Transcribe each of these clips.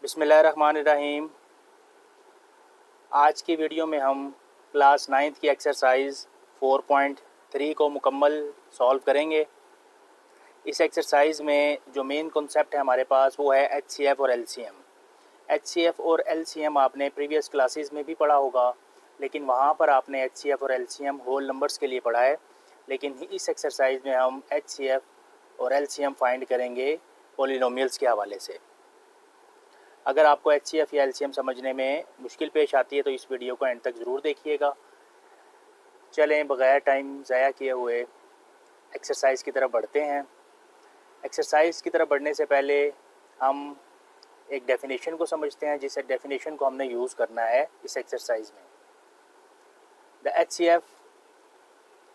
बिस्मिल्लाहिर्रहमानिर्रहीम। आज की वीडियो में हम क्लास 9th की एक्सरसाइज 4.3 को मुकम्मल सॉल्व करेंगे। इस एक्सरसाइज में जो मेन कॉन्सेप्ट है हमारे पास वो है HCF और LCM। HCF और LCM आपने प्रीवियस क्लासेस में भी पढ़ा होगा, लेकिन वहाँ पर आपने HCF और LCM होल नंबर्स के लिए पढ़ा है। लेकिन इस एक्सरसाइज में हम HCF और LCM फाइंड करेंगे पॉलिनोमियल्स के हवाले से। अगर आपको HCF या LCM समझने में मुश्किल पेश आती है तो इस वीडियो को एंड तक ज़रूर देखिएगा। चलें बग़ैर टाइम ज़ाया किए हुए एक्सरसाइज की तरफ बढ़ते हैं। एक्सरसाइज की तरफ बढ़ने से पहले हम एक डेफिनेशन को समझते हैं, जिस डेफिनेशन को हमने यूज़ करना है इस एक्सरसाइज में। द HCF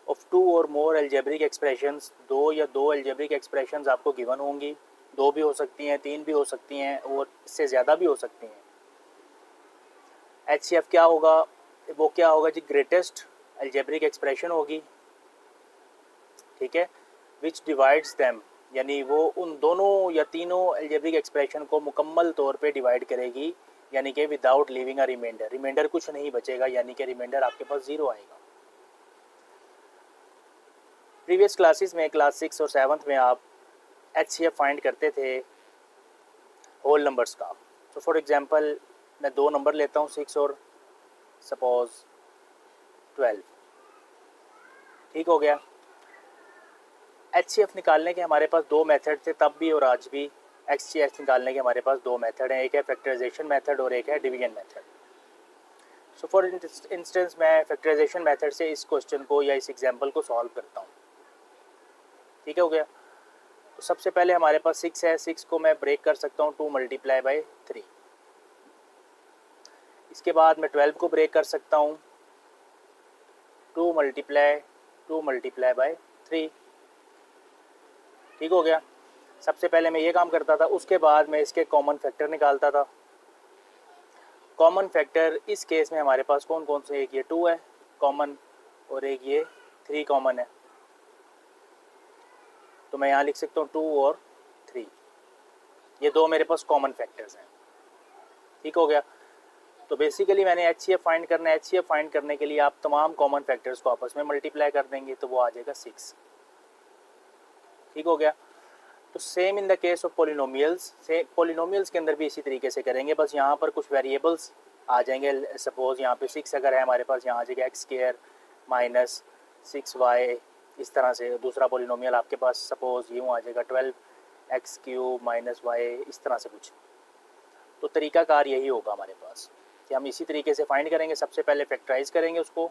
ऑफ 2 और मोर एल्जेब्रिक एक्सप्रेशंस, दो या दो एल्जेब्रिक एक्सप्रेशंस आपको गिवन होंगी। 2 भी हो सकती हैं, 3 भी हो सकती हैं और इससे ज़्यादा भी हो सकती हैं। HCF क्या होगा? वो क्या होगा जी? ग्रेटेस्ट एल्जेब्रिक एक्सप्रेशन होगी, ठीक है, विच डिवाइड्स दैम, यानी वो उन दोनों या तीनों एल्जेब्रिक एक्सप्रेशन को मुकम्मल तौर पे डिवाइड करेगी, यानी कि without leaving a remainder. Remainder कुछ नहीं बचेगा, यानी कि रिमाइंडर आपके पास 0 आएगा। प्रीवियस क्लासेस में क्लास 6 और 7 में आप HCF फाइंड करते थे होल नंबर्स का। तो फॉर एग्जांपल मैं 2 नंबर लेता हूँ, 6 और सपोज 12, ठीक हो गया। HCF निकालने के हमारे पास 2 मेथड थे तब भी और आज भी। HCF निकालने के हमारे पास 2 मेथड हैं, एक है फैक्टराइजेशन मेथड और एक है division method. So for instance मैं फैक्टराइजेशन मेथड से इस क्वेश्चन को या इस एग्जांपल को सॉल्व करता हूँ, ठीक हो गया। तो सबसे पहले हमारे पास 6 है, 6 को मैं ब्रेक कर सकता हूँ 2 × 3। इसके बाद मैं 12 को ब्रेक कर सकता हूँ 2 × 3, ठीक हो गया। सबसे पहले मैं ये काम करता था, उसके बाद मैं इसके कॉमन फैक्टर निकालता था। कॉमन फैक्टर इस केस में हमारे पास कौन कौन से? एक ये 2 है कॉमन और एक ये 3 कॉमन है। तो मैं यहाँ लिख सकता हूँ 2 और 3, ये 2 मेरे पास कॉमन फैक्टर्स हैं, ठीक हो गया। तो बेसिकली मैंने HCF फाइंड करना है। HCF फाइंड करने के लिए आप तमाम कॉमन फैक्टर्स को आपस में मल्टीप्लाई कर देंगे तो वो आ जाएगा 6, ठीक हो गया। तो same in the case of polynomials, से पॉलिनोमियल्स के अंदर भी इसी तरीके से करेंगे, बस यहाँ पर कुछ वेरिएबल्स आ जाएंगे। सपोज यहाँ पे 6 अगर है हमारे पास, यहाँ आ जाएगा x² - 6y। इस तरह से दूसरा पॉलिनोमियल आपके पास सपोज यूँ आ जाएगा 12x³ - y, इस तरह से कुछ। तो तरीकाकार यही होगा हमारे पास कि हम इसी तरीके से फाइंड करेंगे। सबसे पहले फैक्टराइज करेंगे उसको,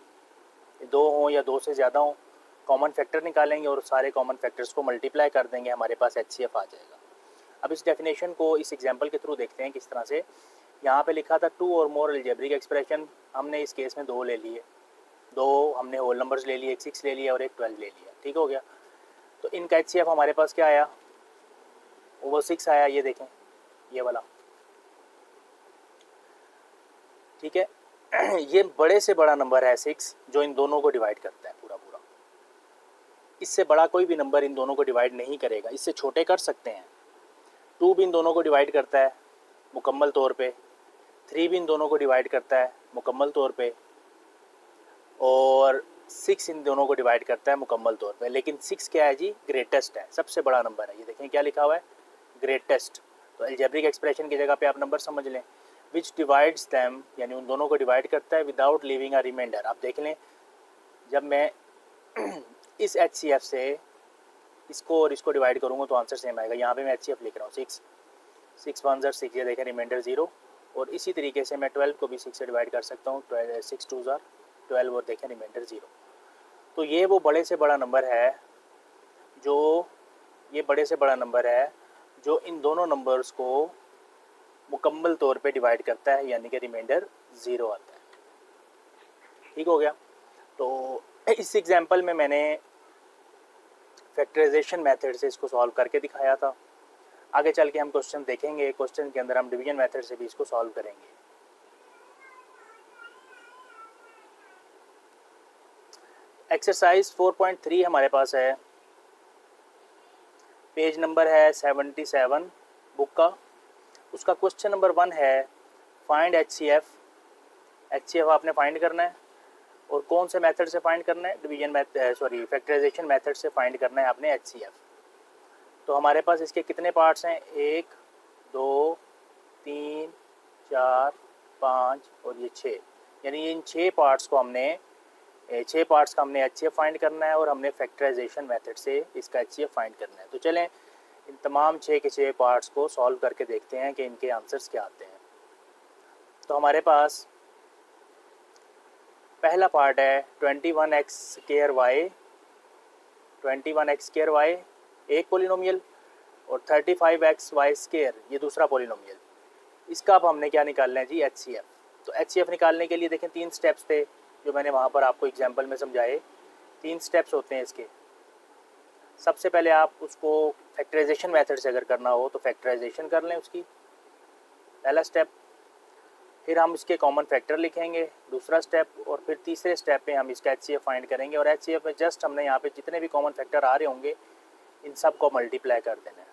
2 हों या 2 से ज़्यादा हों, कॉमन फैक्टर निकालेंगे और सारे कॉमन फैक्टर्स को मल्टीप्लाई कर देंगे, हमारे पास HCF आ जाएगा। अब इस डेफिनेशन को इस एग्जांपल के थ्रू देखते हैं किस तरह से। यहाँ पे लिखा था 2 और मोर एल्जेब्रिक एक्सप्रेशन, हमने इस केस में 2 ले लिए, 2 हमने होल नंबर्स ले लिए, एक 6 ले लिया और एक 12 ले लिया, ठीक हो गया। तो इनका HCF हमारे पास क्या आया? वो 6 आया, ये देखें ये वाला, ठीक है। ये बड़े से बड़ा नंबर है 6 जो इन दोनों को डिवाइड करता है पूरा पूरा। इससे बड़ा कोई भी नंबर इन दोनों को डिवाइड नहीं करेगा। इससे छोटे कर सकते हैं, 2 भी इन दोनों को डिवाइड करता है मुकम्मल तौर पे, 3 भी इन दोनों को डिवाइड करता है मुकम्मल तौर पे, और 6 इन दोनों को डिवाइड करता है मुकम्मल तौर पे। लेकिन 6 क्या है जी? ग्रेटेस्ट है, सबसे बड़ा नंबर है। ये देखें क्या लिखा हुआ है, ग्रेटेस्ट। तो एल्जेब्रिक एक्सप्रेशन की जगह पे आप नंबर समझ लें, विच डिवाइड्स दैम, यानी उन दोनों को डिवाइड करता है विदाउट लीविंग अ रिमाइंडर। आप देख लें, जब मैं इस HCF से इसको और इसको डिवाइड करूँगा तो आंसर सेम आएगा। यहाँ पे मैं HCF लिख रहा हूँ 6, 6 1 ज़र 6, ये देखें रिमाइंडर 0। और इसी तरीके से मैं 12 को भी 6 से डिवाइड कर सकता हूँ, 6 2 ज़र 12 और देखें रिमाइंडर 0। तो ये वो बड़े से बड़ा नंबर है जो इन दोनों नंबर्स को मुकम्मल तौर पे डिवाइड करता है, यानी कि रिमाइंडर 0 आता है, ठीक हो गया। तो इस एग्जांपल में मैंने फैक्टराइजेशन मेथड से इसको सॉल्व करके दिखाया था। आगे चल के हम क्वेश्चन देखेंगे, क्वेश्चन के अंदर हम डिवीजन मेथड से भी इसको सॉल्व करेंगे। एक्सरसाइज 4.3 हमारे पास है, पेज नंबर है 77 बुक का, उसका क्वेश्चन नंबर 1 है फाइंड HCF। HCF आपने फाइंड करना है और कौन से मेथड से फाइंड करना है, डिवीजन मेथड फैक्टराइजेशन मेथड से फाइंड करना है आपने HCF। तो हमारे पास इसके कितने पार्ट्स हैं, 1 2 3 4 5 और ये 6, यानी इन 6 पार्ट्स को हमने 6 पार्ट्स का हमने HCF फाइंड करना है और हमने फैक्टराइजेशन मेथड से इसका HCF फाइंड करना है। तो चलें इन तमाम 6 के 6 पार्ट्स को सॉल्व करके देखते हैं कि इनके आंसर्स क्या आते हैं। तो हमारे पास पहला पार्ट है 21x² y एक पोलिनोमियल और 35xy² ये दूसरा पोलिनोमियल। इसका अब हमने क्या निकालना है जी, HCF। तो HCF निकालने के लिए देखें 3 स्टेप्स थे जो मैंने वहाँ पर आपको एग्जांपल में समझाए। 3 स्टेप्स होते हैं इसके। सबसे पहले आप उसको फैक्टराइजेशन मेथड से अगर करना हो तो फैक्टराइजेशन कर लें उसकी, पहला स्टेप। फिर हम इसके कॉमन फैक्टर लिखेंगे, दूसरा स्टेप। और फिर तीसरे स्टेप पे हम इसका HCF फाइंड करेंगे और HCF में जस्ट हमने यहाँ पे जितने भी कॉमन फैक्टर आ रहे होंगे इन सब को मल्टीप्लाई कर देना है,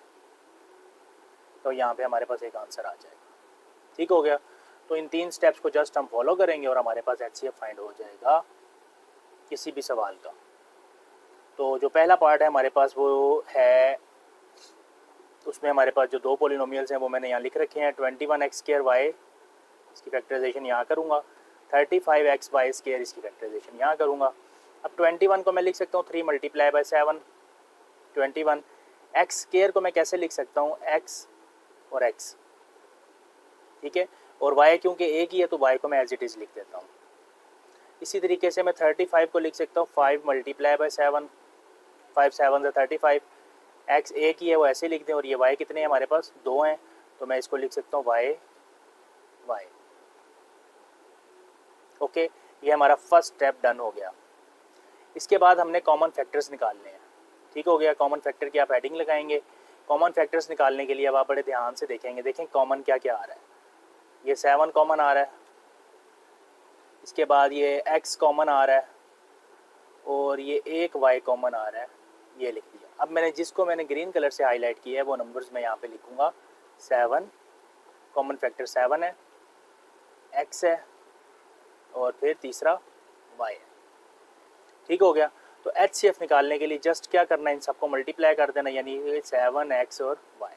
तो यहाँ पे हमारे पास एक आंसर आ जाएगा। ठीक हो गया। तो इन 3 स्टेप्स को जस्ट हम फॉलो करेंगे और हमारे पास HCF फाइंड हो जाएगा किसी भी सवाल का। तो जो पहला पार्ट है हमारे पास वो है, उसमें हमारे पास जो 2 पोलिनोमियल्स हैं वो मैंने यहाँ लिख रखे हैं। 21x² इसकी फैक्टराइजेशन यहाँ करूँगा, 35xy² इसकी फैक्टराइजेशन यहाँ करूँगा। अब 21 को मैं लिख सकता हूँ 3 × 7। 21 x² को मैं कैसे लिख सकता हूँ, x और x, ठीक है। और y क्योंकि एक ही है तो y को मैं एज इट इज़ लिख देता हूँ। इसी तरीके से मैं 35 को लिख सकता हूँ 5 × 7, 5 7 35। x एक ही है वो ऐसे लिख दें और ये y कितने हैं हमारे पास, 2 हैं, तो मैं इसको लिख सकता हूँ y। ओके, ये हमारा फर्स्ट स्टेप डन हो गया। इसके बाद हमने कॉमन फैक्टर्स निकालने हैं। ठीक हो गया। कॉमन फैक्टर की आप हेडिंग लगाएंगे। कॉमन फैक्टर्स निकालने के लिए अब आप बड़े ध्यान से देखेंगे, देखें कॉमन क्या क्या आ रहा है। ये 7 कॉमन आ रहा है, इसके बाद ये x कॉमन आ रहा है और ये एक y कॉमन आ रहा है, ये लिख दिया। अब मैंने जिसको मैंने ग्रीन कलर से हाईलाइट किया है वो नंबर्स मैं यहाँ पे लिखूँगा। 7 कॉमन फैक्टर 7 है, x है और फिर तीसरा y है। ठीक हो गया। तो HCF निकालने के लिए जस्ट क्या करना है, इन सबको मल्टीप्लाई कर देना, यानी 7x और y।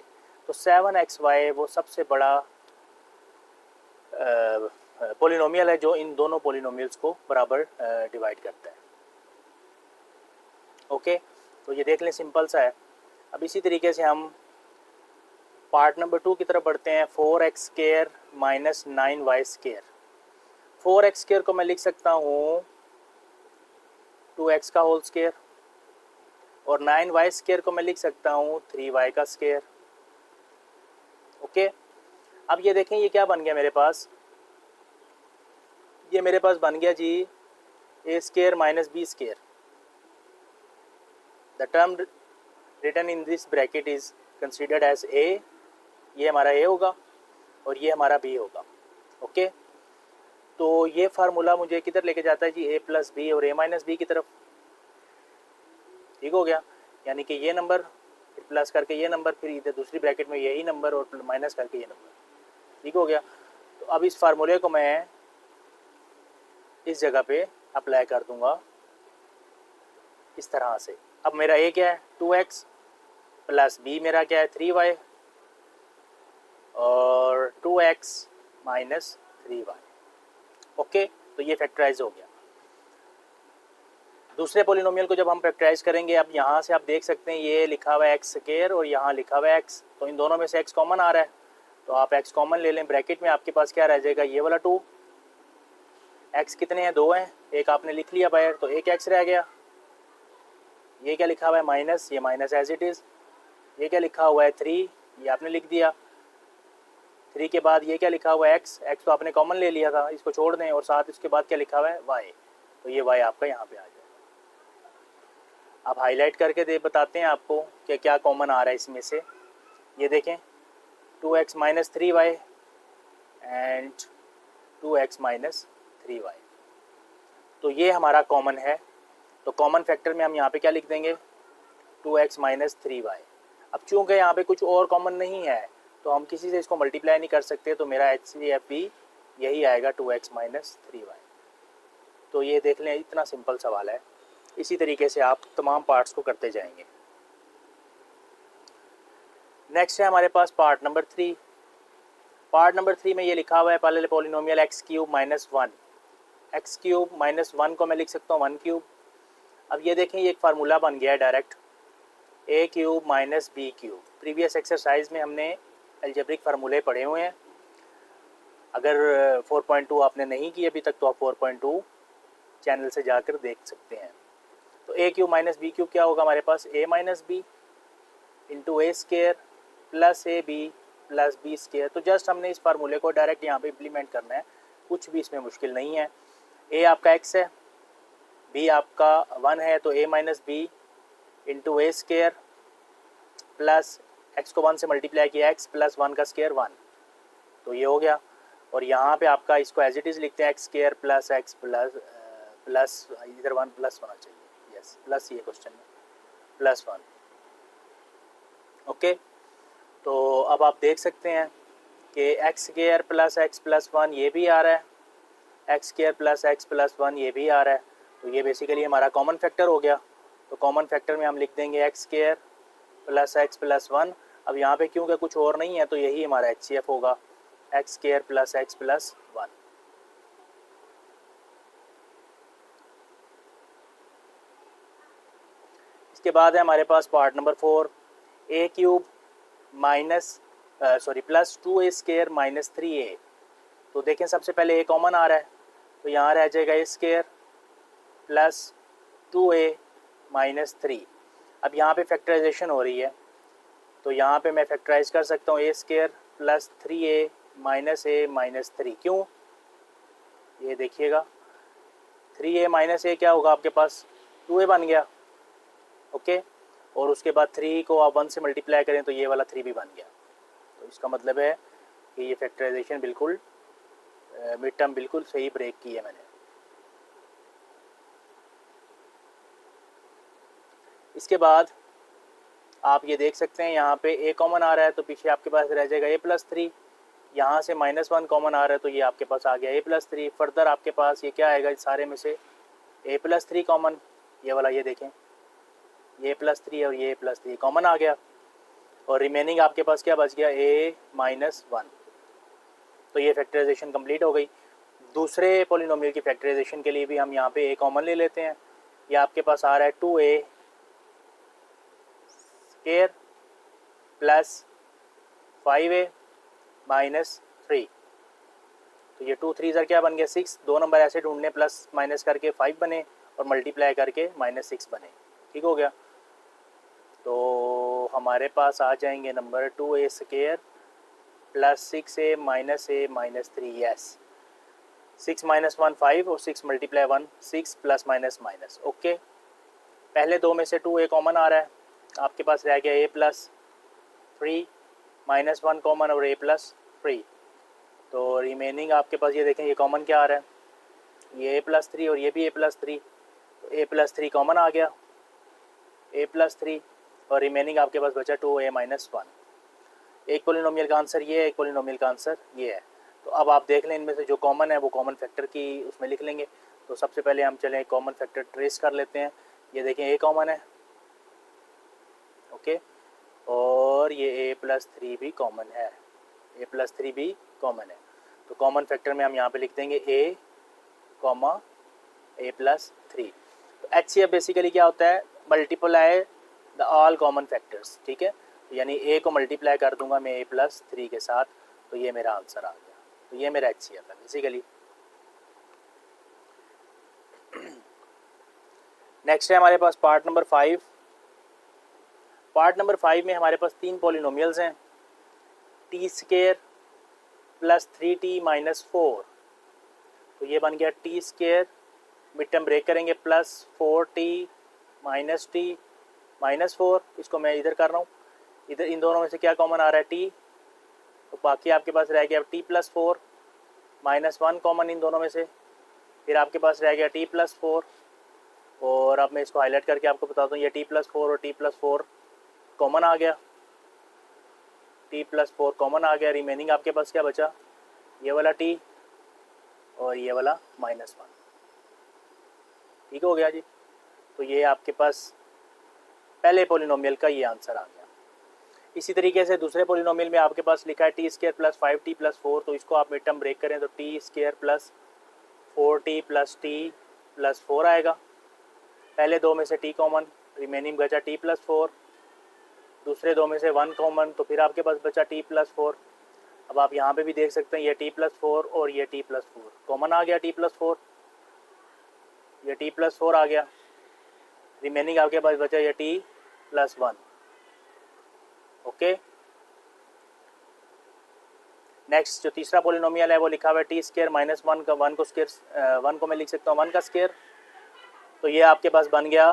तो 7xy वो सबसे बड़ा पोलिनोमियल है जो इन दोनों पोलिनोमियल्स को बराबर डिवाइड करता है। ओके, तो ये देख लें, सिंपल सा है। अब इसी तरीके से हम पार्ट नंबर 2 की तरफ बढ़ते हैं। 4x² - 9y²। 4x² को मैं लिख सकता हूँ 2x का होल स्क्वायर और 9y² को मैं लिख सकता हूँ 3y का स्क्वायर। ओके, अब ये देखें ये क्या बन गया मेरे पास, ये मेरे पास बन गया जी a² - b²। The term written in this bracket is considered as a, ये हमारा a होगा और ये हमारा b होगा। ओके, तो ये फार्मूला मुझे किधर लेके जाता है जी, a + b और a - b की तरफ। ठीक हो गया, यानी कि ये नंबर फिर प्लस करके ये नंबर, फिर इधर दूसरी ब्रैकेट में यही नंबर और माइनस करके ये नंबर। ठीक हो गया। तो अब इस फार्मूले को मैं इस जगह पे अप्लाई कर दूंगा इस तरह से। अब मेरा a क्या है 2x + b मेरा क्या है 3y और 2x - 3y। ओके, तो ये फैक्टराइज हो गया। दूसरे पोलिनोमियल को जब हम फैक्टराइज करेंगे, अब यहाँ से आप देख सकते हैं ये लिखा हुआ है x² और यहाँ लिखा हुआ है x, तो इन दोनों में से x कॉमन आ रहा है, तो आप x कॉमन ले लें। ब्रैकेट में आपके पास क्या रह जाएगा, ये वाला 2। x कितने हैं, 2 हैं, एक आपने लिख लिया बाहर, तो एक x रह गया। ये क्या लिखा हुआ है माइनस, ये माइनस एज इट इज़। ये क्या लिखा हुआ है 3, ये आपने लिख दिया। 3 के बाद ये क्या लिखा हुआ है x तो आपने कॉमन ले लिया था, इसको छोड़ दें, और साथ इसके बाद क्या लिखा हुआ है y, तो ये y आपका यहाँ पे आ जाएगा। आप हाईलाइट करके बताते हैं आपको कि क्या कॉमन आ रहा है इसमें से। ये देखें 2x - 3y and 2x - 3y, तो ये हमारा कॉमन है। तो कॉमन फैक्टर में हम यहाँ पे क्या लिख देंगे 2x - 3y। अब चूँकि यहाँ पे कुछ और कॉमन नहीं है तो हम किसी से इसको मल्टीप्लाई नहीं कर सकते, तो मेरा HCF भी यही आएगा 2x माइनस 3y। तो ये देख लें, इतना सिंपल सवाल है। इसी तरीके से आप तमाम पार्ट्स को करते जाएंगे। नेक्स्ट है हमारे पास पार्ट नंबर 3। पार्ट नंबर 3 में ये लिखा हुआ है पहले polynomial x cube minus 1। X cube minus 1 को मैं लिख सकता हूँ 1 क्यूब। अब ये देखें, ये एक फार्मूला बन गया है direct, a cube minus b cube. Previous exercise में हमने अलजेब्रिक फार्मूले पढ़े हुए हैं। अगर 4.2 आपने नहीं की अभी तक तो आप 4.2 चैनल से जाकर देख सकते हैं। तो a cube minus b cube क्या होगा हमारे पास, a minus b into a square plus a b plus b square. तो जस्ट हमने इस फार्मूले को डायरेक्ट यहाँ पे इम्प्लीमेंट करना है, कुछ भी इसमें मुश्किल नहीं है। ए आपका एक्स है, बी आपका 1 है, तो ए minus b into a square plus x को 1 से मल्टीप्लाई किया एक्स प्लस 1 का स्केयर 1, तो ये हो गया। और यहाँ पे आपका इसको एज इट इज़ लिखते हैं x square plus x plus इधर 1 प्लस होना चाहिए, यस प्लस, ये क्वेश्चन में प्लस 1। ओके, तो अब आप देख सकते हैं कि x square plus x plus 1 ये भी आ रहा है, x square plus x plus 1 ये भी आ रहा है। तो ये बेसिकली हमारा कॉमन फैक्टर हो गया। तो कॉमन फैक्टर में हम लिख देंगे x square plus x plus 1। अब यहाँ पे क्योंकि कुछ और नहीं है तो यही हमारा HCF होगा, x square plus x plus 1। इसके बाद है हमारे पास part number 4, a cube minus plus 2a square minus 3a। तो देखें सबसे पहले a कॉमन आ रहा है, तो यहाँ रह जाएगा a square plus 2a minus 3। अब यहाँ पे फैक्टराइजेशन हो रही है, तो यहाँ पे मैं फैक्टराइज कर सकता हूँ a square plus 3a minus a minus 3। क्यों, ये देखिएगा 3a माइनस a क्या होगा आपके पास, 2a बन गया। ओके, और उसके बाद 3 को आप 1 से मल्टीप्लाई करें तो ये वाला 3 भी बन गया। तो इसका मतलब है कि ये फैक्टराइजेशन बिल्कुल मिड टर्म बिल्कुल सही ब्रेक की है मैंने। इसके बाद आप ये देख सकते हैं यहाँ पे a कॉमन आ रहा है, तो पीछे आपके पास रह जाएगा a प्लस 3। यहाँ से माइनस 1 कॉमन आ रहा है, तो ये आपके पास आ गया a प्लस 3। फर्दर आपके पास ये क्या आएगा, सारे में से a प्लस 3 कॉमन, ये वाला ये देखें, ये प्लस 3 और ये प्लस 3 कॉमन आ गया। और रिमेनिंग आपके पास क्या बच गया, a माइनस 1। तो ये फैक्टराइजेशन कंप्लीट हो गई। दूसरे पॉलिनोमियल की फैक्टराइजेशन के लिए भी हम यहाँ पे a कॉमन ले लेते हैं। ये आपके पास आ रहा है 2a square plus 5a minus 3। तो ये 2 3 क्या बन गया 6, दो नंबर ऐसे ढूंढने, प्लस माइनस करके 5 बने और मल्टीप्लाई करके माइनस 6 बने। ठीक हो गया। तो हमारे पास आ जाएंगे number 2a square plus 6a minus 3। Yes, 6 minus 1 5 और 6 multiply 1 6 plus minus minus. Okay, पहले दो में से 2a कॉमन आ रहा है, आपके पास रह गया a प्लस 3 माइनस 1 कॉमन और a प्लस 3। तो रिमेनिंग आपके पास ये देखें, ये कॉमन क्या आ रहा है, ये a प्लस 3 और ये भी a प्लस 3। तो a प्लस 3 कॉमन आ गया, a प्लस 3, और रिमेनिंग आपके पास बचा 2a माइनस 1। एक पॉलिनोमियल का आंसर ये है, एक पॉलिनोमियल का आंसर ये है। तो अब आप देख लें, इनमें से जो कॉमन है वो कॉमन फैक्टर की उसमें लिख लेंगे। तो सबसे पहले हम चलें कॉमन फैक्टर ट्रेस कर लेते हैं। ये देखें a कॉमन है, ओके, और ये a प्लस 3 भी कॉमन है, a प्लस 3 भी कॉमन है। तो कॉमन फैक्टर में हम यहाँ पे लिख देंगे a कॉमा a प्लस 3। तो HCF बेसिकली क्या होता है, multiply the all common factors. ठीक है, यानी a को मल्टीप्लाई कर दूंगा मैं a प्लस 3 के साथ, तो ये मेरा आंसर आ गया। तो ये मेरा HCF है बेसिकली। नेक्स्ट है हमारे पास पार्ट नंबर 5। पार्ट नंबर 5 में हमारे पास 3 पॉलिनोमियल्स हैं, t square plus 3t minus 4। तो ये बन गया t square, mid term break करेंगे, plus 4t minus t minus 4। इसको मैं इधर कर रहा हूँ, इधर इन दोनों में से क्या कॉमन आ रहा है, t। तो बाकी आपके पास रह गया t plus 4 minus 1 common in दोनों में से, फिर आपके पास रह गया t प्लस 4। और अब मैं इसको हाईलाइट करके आपको बताता हूँ, ये t प्लस 4 और t प्लस 4 कॉमन आ गया। t प्लस 4 कॉमन आ गया, रिमेनिंग आपके पास क्या बचा, ये वाला t और ये वाला -1। ठीक हो गया जी। तो ये आपके पास पहले पोलिनोमियल का ये आंसर आ गया। इसी तरीके से दूसरे पोलिनोमियल में आपके पास लिखा है T square plus 5t plus 4, तो इसको आप मिड टर्म ब्रेक करें तो T square plus 4t plus t plus 4 आएगा। पहले दो में से t कॉमन, रिमेनिंग बचा t प्लस 4, दूसरे दो में से 1 कॉमन, तो फिर आपके पास बचा t प्लस 4। अब आप यहाँ पे भी देख सकते हैं ये t प्लस 4 और ये t प्लस 4 कॉमन आ गया, t प्लस 4, ये t प्लस 4 आ गया, रिमेनिंग आपके पास बचा ये t प्लस 1। ओके, नेक्स्ट जो तीसरा पोलिनोमियल है वो लिखा हुआ है टी स्क्वायर माइनस 1 का 1 को स्क्वायर 1 को मैं लिख सकता हूँ 1 का स्क्वायर, तो ये आपके पास बन गया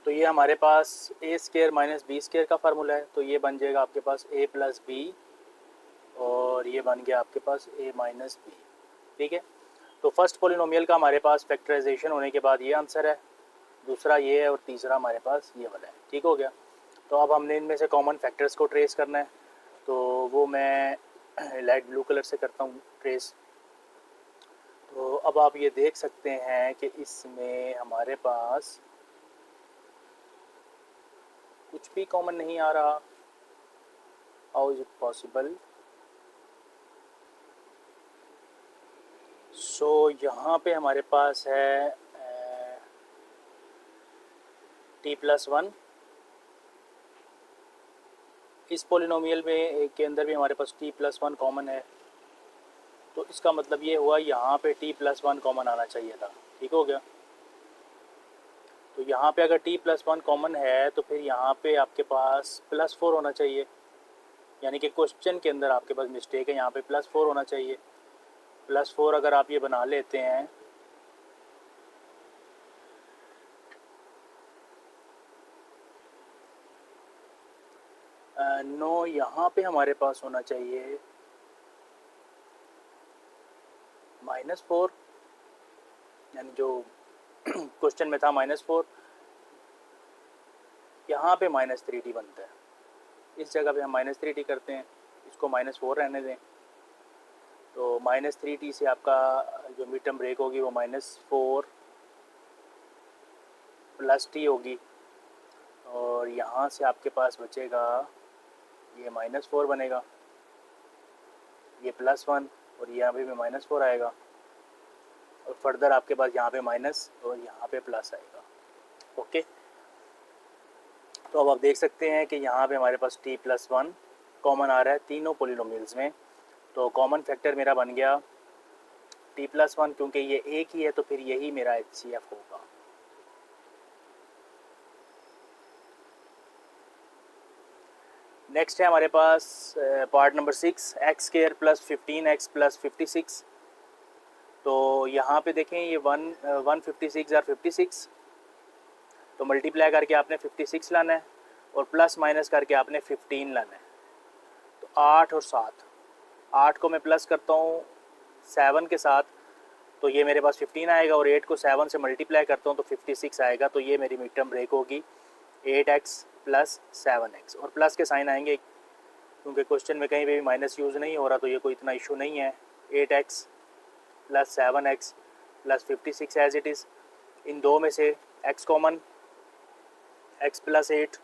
तो ये हमारे पास ए स्क्वायर माइनस बी स्क्वायर का फार्मूला है, तो ये बन जाएगा आपके पास ए प्लस बी और ये बन गया आपके पास ए माइनस बी। ठीक है, तो फर्स्ट पोलिनोमियल का हमारे पास फैक्टराइजेशन होने के बाद ये आंसर है, दूसरा ये है और तीसरा हमारे पास ये वाला है। ठीक हो गया, तो अब हमने इनमें से कॉमन फैक्टर्स को ट्रेस करना है, तो वो मैं लाइट ब्लू कलर से करता हूँ ट्रेस। तो अब आप ये देख सकते हैं कि इसमें हमारे पास कुछ भी कॉमन नहीं आ रहा। How is it possible? So यहाँ पे हमारे पास है t प्लस 1, इस पोलिनोमियल में के अंदर भी हमारे पास t प्लस 1 कॉमन है, तो इसका मतलब ये हुआ यहाँ पे t प्लस 1 कॉमन आना चाहिए था। ठीक हो गया, तो यहाँ पे अगर t प्लस 1 कॉमन है तो फिर यहाँ पे आपके पास प्लस 4 होना चाहिए, यानी कि क्वेश्चन के अंदर आपके पास मिस्टेक है, यहाँ पे प्लस 4 होना चाहिए। प्लस 4 अगर आप ये बना लेते हैं नो, यहाँ पे हमारे पास होना चाहिए -4, यानी जो क्वेश्चन में था -4, यहाँ पे -3t बनता है, इस जगह पे हम -3t करते हैं, इसको -4 रहने दें, तो -3t से आपका जो मिड टर्म ब्रेक होगी वो -4 प्लस t होगी, और यहाँ से आपके पास बचेगा ये -4 बनेगा, ये +1 और यहाँ पे भी -4 आएगा, और फर्दर आपके पास यहाँ पे माइनस और यहाँ पे प्लस आएगा। ओके, तो अब आप देख सकते हैं कि यहाँ पे हमारे पास t प्लस 1 कॉमन आ रहा है तीनों पोलिनोमियल्स में, तो कॉमन फैक्टर मेरा बन गया t प्लस 1, क्योंकि ये एक ही है तो फिर यही मेरा HCF होगा। नेक्स्ट है हमारे पास part number 6, x square plus 15x plus 56। तो यहाँ पे देखें ये 156 और 56, तो मल्टीप्लाई करके आपने 56 लाना है और प्लस माइनस करके आपने 15 लाना है, तो 8 और 7, 8 को मैं प्लस करता हूँ 7 के साथ, तो ये मेरे पास 15 आएगा, और 8 को 7 से मल्टीप्लाई करता हूँ तो 56 आएगा, तो ये मेरी मिड टर्म ब्रेक होगी 8x प्लस 7x, और प्लस के साइन आएंगे क्योंकि क्वेश्चन में कहीं पे भी माइनस यूज़ नहीं हो रहा, तो ये कोई इतना इशू नहीं है। 8x plus 7x plus 56 as it is, इन दो में से x कॉमन, x प्लस 8,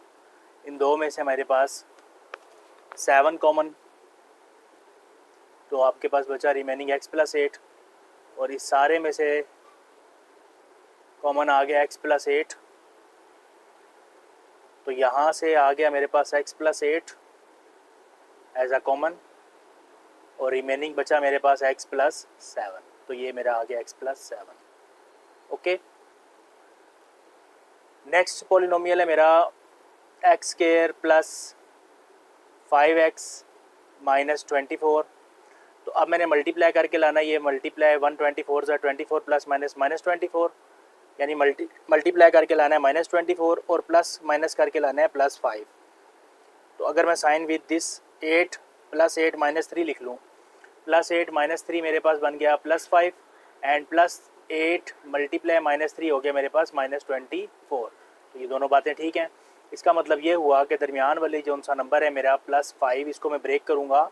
इन दो में से हमारे पास 7 कॉमन, तो आपके पास बचा रिमेनिंग x प्लस 8, और इस सारे में से कॉमन आ गया x प्लस 8, तो यहाँ से आ गया मेरे पास x plus 8 as a common, और रिमेनिंग बचा मेरे पास x प्लस 7, तो ये मेरा आ गया x plus 7। Okay, next polynomial है मेरा x square plus 5x minus 24, तो अब मैंने मल्टीप्लाई करके लाना, ये मल्टीप्लाई 124 ज़ा 24 प्लस माइनस -24, यानी मल्टीप्लाई करके लाना है -24 और प्लस माइनस करके लाना है +5। तो अगर मैं साइन विद दिस 8 प्लस 8 -3 लिख लूँ, +8 -3 मेरे पास बन गया +5, एंड +8 मल्टीप्लाई -3 हो गया मेरे पास -24, तो ये दोनों बातें ठीक हैं। इसका मतलब ये हुआ कि दरमियान वाली जो सा नंबर है मेरा +5, इसको मैं ब्रेक करूँगा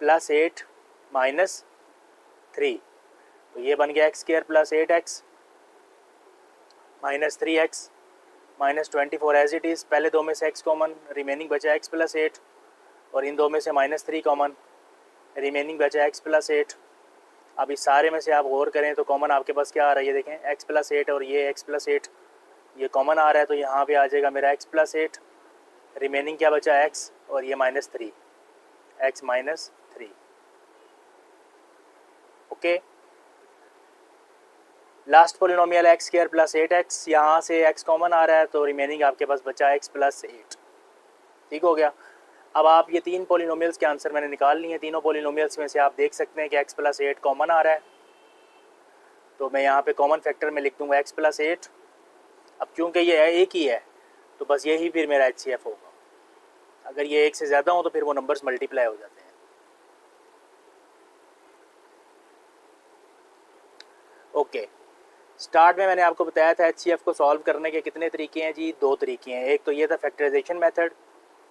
+8 -3, तो ये बन गया x² + 8x -3x -24 as it is. पहले दो में से x कॉमन, रिमेनिंग बचा x + 8, और इन दो में से -3 कॉमन, रिमेनिंग बचा x + 8। अब इस सारे में से आप गौर करें तो कॉमन आपके पास क्या आ रहा है, ये देखें x + 8 और ये x + 8, ये कॉमन आ रहा है, तो यहाँ पे आ जाएगा मेरा x + 8, रिमेनिंग क्या बचा x, और ये -3, x -3। Okay, last polynomial x² + 8x, यहाँ से x कॉमन आ रहा है तो रिमेनिंग आपके पास बचा x + 8। ठीक हो गया। अब आप ये तीन पोलिनोमियल्स के आंसर मैंने निकाल लिए हैं। तीनों पोलिनोमियल्स में से आप देख सकते हैं कि x + 8 कॉमन आ रहा है, तो मैं यहाँ पे कॉमन फैक्टर में लिख दूँगा x + 8। अब क्योंकि ये एक ही है तो बस यही फिर मेरा HCF होगा। अगर ये एक से ज़्यादा हो तो फिर वो नंबर्स मल्टीप्लाई हो जाते हैं। ओके, स्टार्ट में मैंने आपको बताया था HCF को सॉल्व करने के कितने तरीके हैं जी, 2 तरीके हैं। एक तो ये था फैक्टराइजेशन मेथड,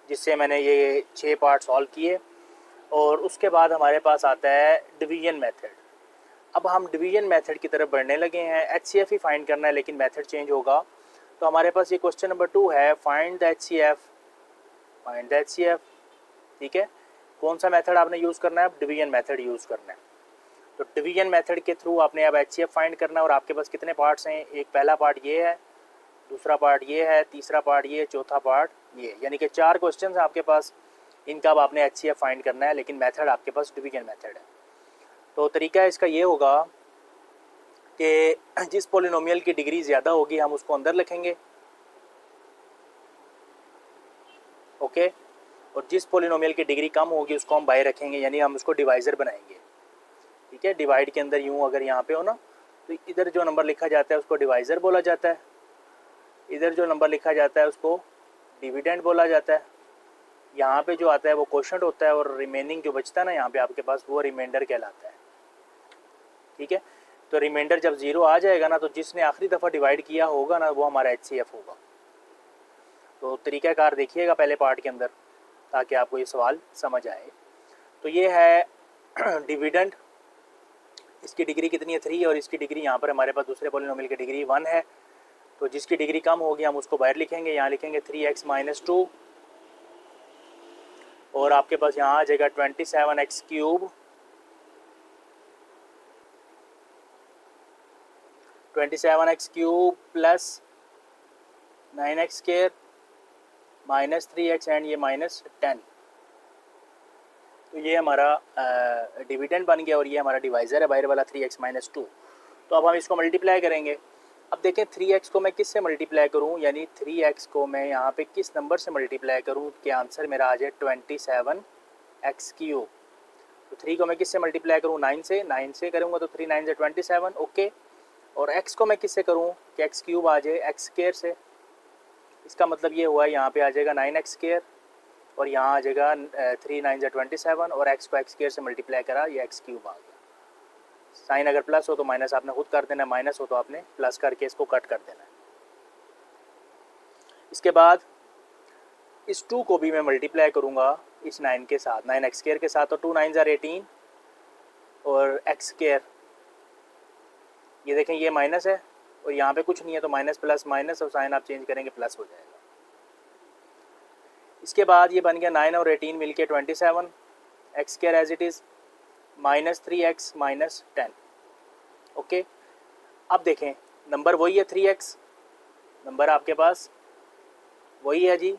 जिससे मैंने ये 6 पार्ट सॉल्व किए, और उसके बाद हमारे पास आता है डिवीजन मेथड। अब हम डिवीजन मेथड की तरफ बढ़ने लगे हैं। HCF ही फाइंड करना है लेकिन मेथड चेंज होगा। तो हमारे पास ये क्वेश्चन नंबर 2 है, find the HCF, find the HCF। ठीक है, कौन सा मेथड आपने यूज़ करना है, अब डिवीजन मेथड यूज़ करना है। तो डिवीजन मेथड के थ्रू आपने अब HCF फाइंड करना है, और आपके पास कितने पार्ट्स हैं, एक पहला पार्ट ये है, दूसरा पार्ट ये है, तीसरा पार्ट ये, चौथा पार्ट ये, यानी कि 4 क्वेश्चन हैं आपके पास। इनका अब आपने HCF फाइंड करना है, लेकिन मेथड आपके पास डिवीजन मेथड है। तो तरीका इसका ये होगा कि जिस पोलिनोमियल की डिग्री ज़्यादा होगी हम उसको अंदर लिखेंगे, ओके, और जिस पोलिनोमियल की डिग्री कम होगी उसको हम बाहर रखेंगे, यानी हम उसको डिवाइज़र बनाएंगे। ठीक है, डिवाइड के अंदर यूँ अगर यहाँ पे हो ना, तो इधर जो नंबर लिखा जाता है उसको डिवाइज़र बोला जाता है, इधर जो नंबर लिखा जाता है उसको डिविडेंड बोला जाता है, यहाँ पे जो आता है वो क्वोशंट होता है, और रिमेनिंग जो बचता है ना यहाँ पे आपके पास, वो रिमाइंडर कहलाता है। ठीक है, तो रिमाइंडर जब 0 आ जाएगा ना, तो जिसने आखिरी दफ़ा डिवाइड किया होगा ना वो हमारा HCF होगा। तो तरीक़ाकार देखिएगा पहले पार्ट के अंदर, ताकि आपको ये सवाल समझ आए। तो ये है डिविडेंड, इसकी डिग्री कितनी है 3, और इसकी डिग्री यहाँ पर हमारे पास दूसरे पोलिनोमियल की डिग्री 1 है। तो जिसकी डिग्री कम होगी हम उसको बाहर लिखेंगे, यहाँ लिखेंगे 3x - 2, और आपके पास यहाँ आ जाएगा 27x³ 27x³ + 9x² -3x and ये -10। तो ये हमारा डिविडेंड बन गया, और ये हमारा डिवाइज़र है बाहर वाला 3x - 2। तो अब हम इसको मल्टीप्लाई करेंगे। अब देखें 3x को मैं किस से मल्टीप्लाई करूं, यानी 3x को मैं यहाँ पे किस नंबर से मल्टीप्लाई करूं कि आंसर मेरा आ जाए 27x³। तो 3 को मैं किस से मल्टीप्लाई करूं, 9 से, 9 से करूँगा तो 3 9 से 27, ओके। और x को मैं किस से करूँ कि x³ आ जाए x² से। इसका मतलब ये हुआ यहाँ पे आ जाएगा 9x², और यहाँ आ जाएगा 3 9 से 27, और x को x² से मल्टीप्लाई करा, ये x³ आ गया। साइन अगर प्लस हो तो माइनस आपने खुद कर देना है, माइनस हो तो आपने प्लस करके इसको कट कर देना है। इसके बाद इस 2 को भी मैं मल्टीप्लाई करूँगा इस 9 के साथ, 9x² के साथ, तो 2 9 ज़ार 18, और x², ये देखें ये माइनस है और यहाँ पे कुछ नहीं है, तो माइनस प्लस माइनस, और साइन आप चेंज करेंगे प्लस हो जाएगा। इसके बाद ये बन गया 9 और 18 मिलके 27, x² as it is, -3x -10, okay. अब देखें नंबर वही है 3x, नंबर आपके पास वही है जी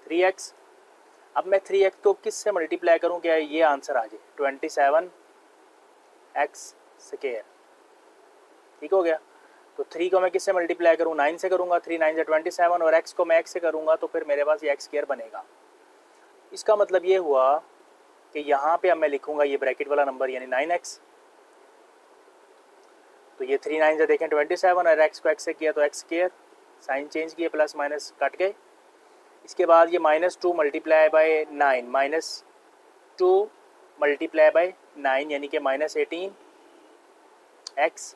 3x। अब मैं 3x को किस से मल्टीप्लाई करूं क्या ये आंसर आ जाए 27x²। ठीक हो गया। तो 3 को मैं किस से मल्टीप्लाई करूं, 9 से करूंगा, 3 9 से 27, और x को मैं x से करूंगा तो फिर मेरे पास ये x² बनेगा। इसका मतलब ये हुआ कि यहाँ पे अब मैं लिखूंगा ये ब्रैकेट वाला नंबर यानी 9x। तो ये 3 9 से देखें 27, और x को x से किया तो x², साइन चेंज किए, प्लस माइनस कट गए। इसके बाद ये -2 मल्टीप्लाई बाय 9, -2 मल्टीप्लाई बाय 9 यानी कि -18x,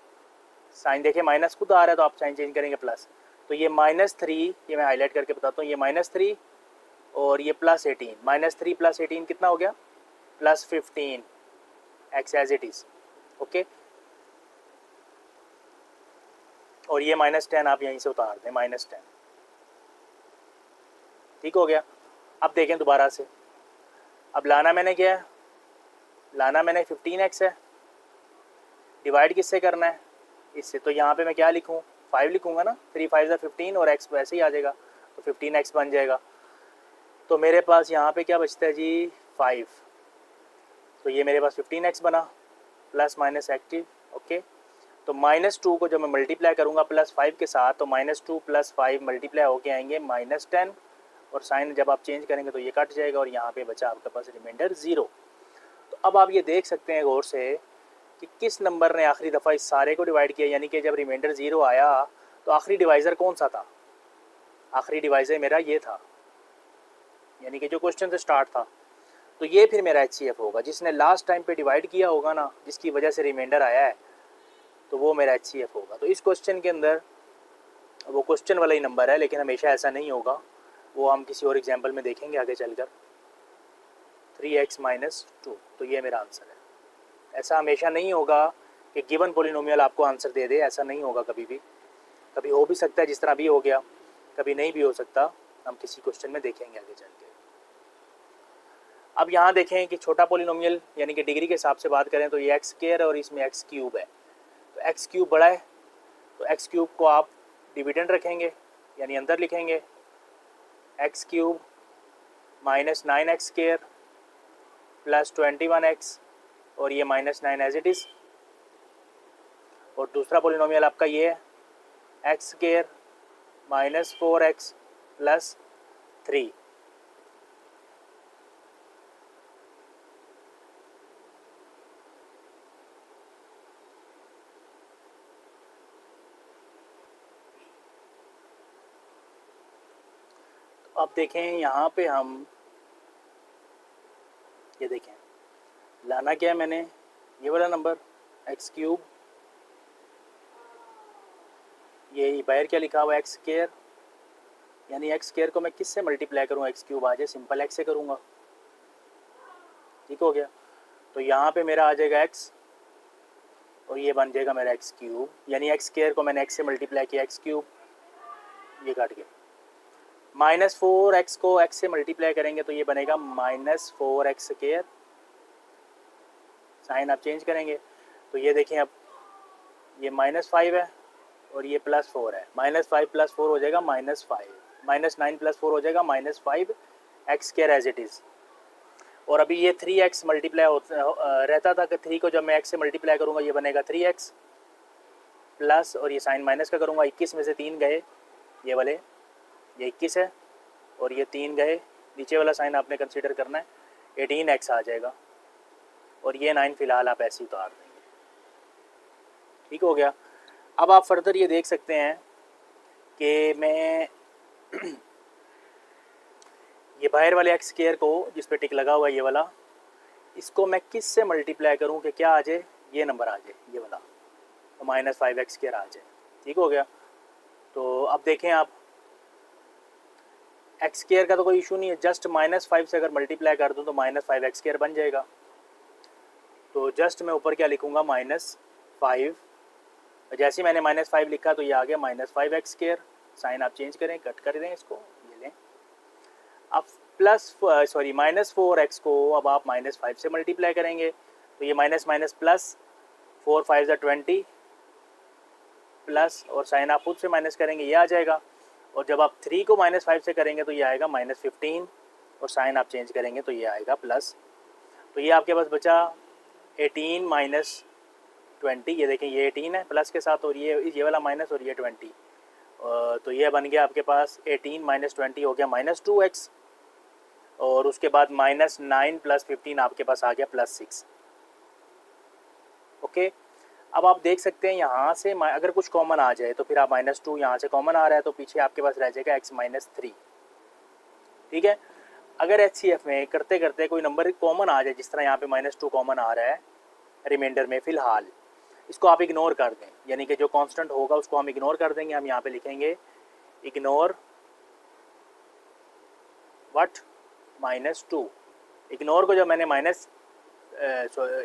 साइन देखें माइनस खुद आ रहा है तो आप साइन चेंज करेंगे प्लस। तो ये -3, ये मैं हाईलाइट करके बताता हूँ, ये -3 और ये +18, -3 + 18 कितना हो गया, +15 x as it is. Okay, और ये -10 आप यहीं से उतार दें, -10। ठीक हो गया। अब देखें दोबारा से, अब लाना मैंने क्या है, लाना मैंने 15x है, डिवाइड किससे करना है, इससे। तो यहाँ पे मैं क्या लिखूँ, 5 लिखूँगा ना, 3 5 15 और x वैसे ही आ जाएगा, तो 15x बन जाएगा। तो मेरे पास यहाँ पे क्या बचता है जी, 5। तो ये मेरे पास 15x बना, प्लस माइनस एक्टिव। ओके, तो -2 को जब मैं मल्टीप्लाई करूँगा +5 के साथ, तो -2 + 5 मल्टीप्लाई होके आएंगे -10, और साइन जब आप चेंज करेंगे तो ये कट जाएगा, और यहाँ पे बचा आपके पास रिमाइंडर 0। तो अब आप ये देख सकते हैं गौर से कि किस नंबर ने आखिरी दफ़ा इस सारे को डिवाइड किया, यानी कि जब रिमाइंडर 0 आया तो आखिरी डिवाइज़र कौन सा था, आखिरी डिवाइज़र मेरा ये था, यानी कि जो क्वेश्चन से स्टार्ट था। तो ये फिर मेरा HCF होगा, जिसने लास्ट टाइम पे डिवाइड किया होगा ना, जिसकी वजह से रिमाइंडर आया है, तो वो मेरा HCF होगा। तो इस क्वेश्चन के अंदर वो क्वेश्चन वाला ही नंबर है, लेकिन हमेशा ऐसा नहीं होगा, वो हम किसी और एग्जांपल में देखेंगे आगे चलकर। 3x - 2, तो ये मेरा आंसर है। ऐसा हमेशा नहीं होगा कि गिवन पॉलिनोमियल आपको आंसर दे दे, ऐसा नहीं होगा कभी भी। कभी हो भी सकता है जिस तरह भी हो गया, कभी नहीं भी हो सकता, हम किसी क्वेश्चन में देखेंगे आगे चल के। अब यहाँ देखें कि छोटा पॉलिनोमियल यानी कि डिग्री के हिसाब से बात करें तो ये x² और इसमें x³ है, तो x³ बड़ा है, तो x³ को आप डिविडेंड रखेंगे, यानी अंदर लिखेंगे x³ - 9x² + 21x, और ये -9 एज इट इज़। और दूसरा पॉलिनोमियल आपका ये है x² - 4x + 3। अब देखें यहाँ पे हम ये देखें, लाना क्या है मैंने, ये वाला नंबर x³, ये बाहर क्या लिखा हुआ है x², यानी x² को मैं किससे मल्टीप्लाई करूँ, x³ आ जाए, सिंपल x से करूँगा। ठीक हो गया। तो यहाँ पे मेरा आ जाएगा x, और ये बन जाएगा मेरा x³, यानी x² को मैंने x से मल्टीप्लाई किया, x³, ये काट गया। -4x को x से मल्टीप्लाई करेंगे तो ये बनेगा -4x², साइन आप चेंज करेंगे तो ये देखें, अब ये -5 है और ये +4 है, -5 + 4 हो जाएगा -5, -9 + 4 हो जाएगा -5x² एज इट इज़। और अभी ये 3x मल्टीप्लाई रहता था कि 3 को जब मैं x से मल्टीप्लाई करूँगा ये बनेगा 3x प्लस, और ये साइन माइनस का करूँगा, 21 में से 3 गए, ये वाले, ये 21 है और ये 3 गए, नीचे वाला साइन आपने कंसीडर करना है, 18x आ जाएगा, और ये 9 फिलहाल आप ऐसे ही उतार देंगे। ठीक हो गया। अब आप फर्दर ये देख सकते हैं कि मैं ये बाहर वाले x² को जिस पे टिक लगा हुआ है ये वाला, इसको मैं किस से मल्टीप्लाई करूं कि क्या आ जाए, ये नंबर आ जाए, ये वाला, तो -5x² आ जाए। ठीक हो गया। तो अब देखें आप, x² का तो कोई इशू नहीं है, जस्ट -5 से अगर मल्टीप्लाई कर दूं तो -5x² बन जाएगा। तो जस्ट मैं ऊपर क्या लिखूंगा, -5, जैसे ही मैंने -5 लिखा तो ये आ गया -5x², साइन आप चेंज करें, कट कर दें इसको, ये लें। अब -4x को अब आप -5 से मल्टीप्लाई करेंगे तो ये माइनस माइनस प्लस, 4 5 20 प्लस, और साइन आप खुद से माइनस करेंगे ये आ जाएगा। और जब आप 3 को -5 से करेंगे तो ये आएगा -15, और साइन आप चेंज करेंगे तो ये आएगा प्लस। तो ये आपके पास बचा 18 - 20, ये देखें ये 18 है प्लस के साथ, और ये वाला माइनस और ये 20, तो ये बन गया आपके पास 18 - 20 हो गया -2x, और उसके बाद -9 + 15 आपके पास आ गया +6। ओके, अब आप देख सकते हैं यहाँ से अगर कुछ कॉमन आ जाए तो फिर आप -2, यहाँ से कॉमन आ रहा है तो पीछे आपके पास रह जाएगा x - 3। ठीक है। अगर HCF में करते करते कोई नंबर कॉमन आ जाए, जिस तरह यहाँ पे -2 कॉमन आ रहा है रिमाइंडर में, फ़िलहाल इसको आप इग्नोर कर दें, यानी कि जो कांस्टेंट होगा उसको हम इग्नोर कर देंगे। हम यहाँ पे लिखेंगे इग्नोर व्हाट, -2। इग्नोर को जब मैंने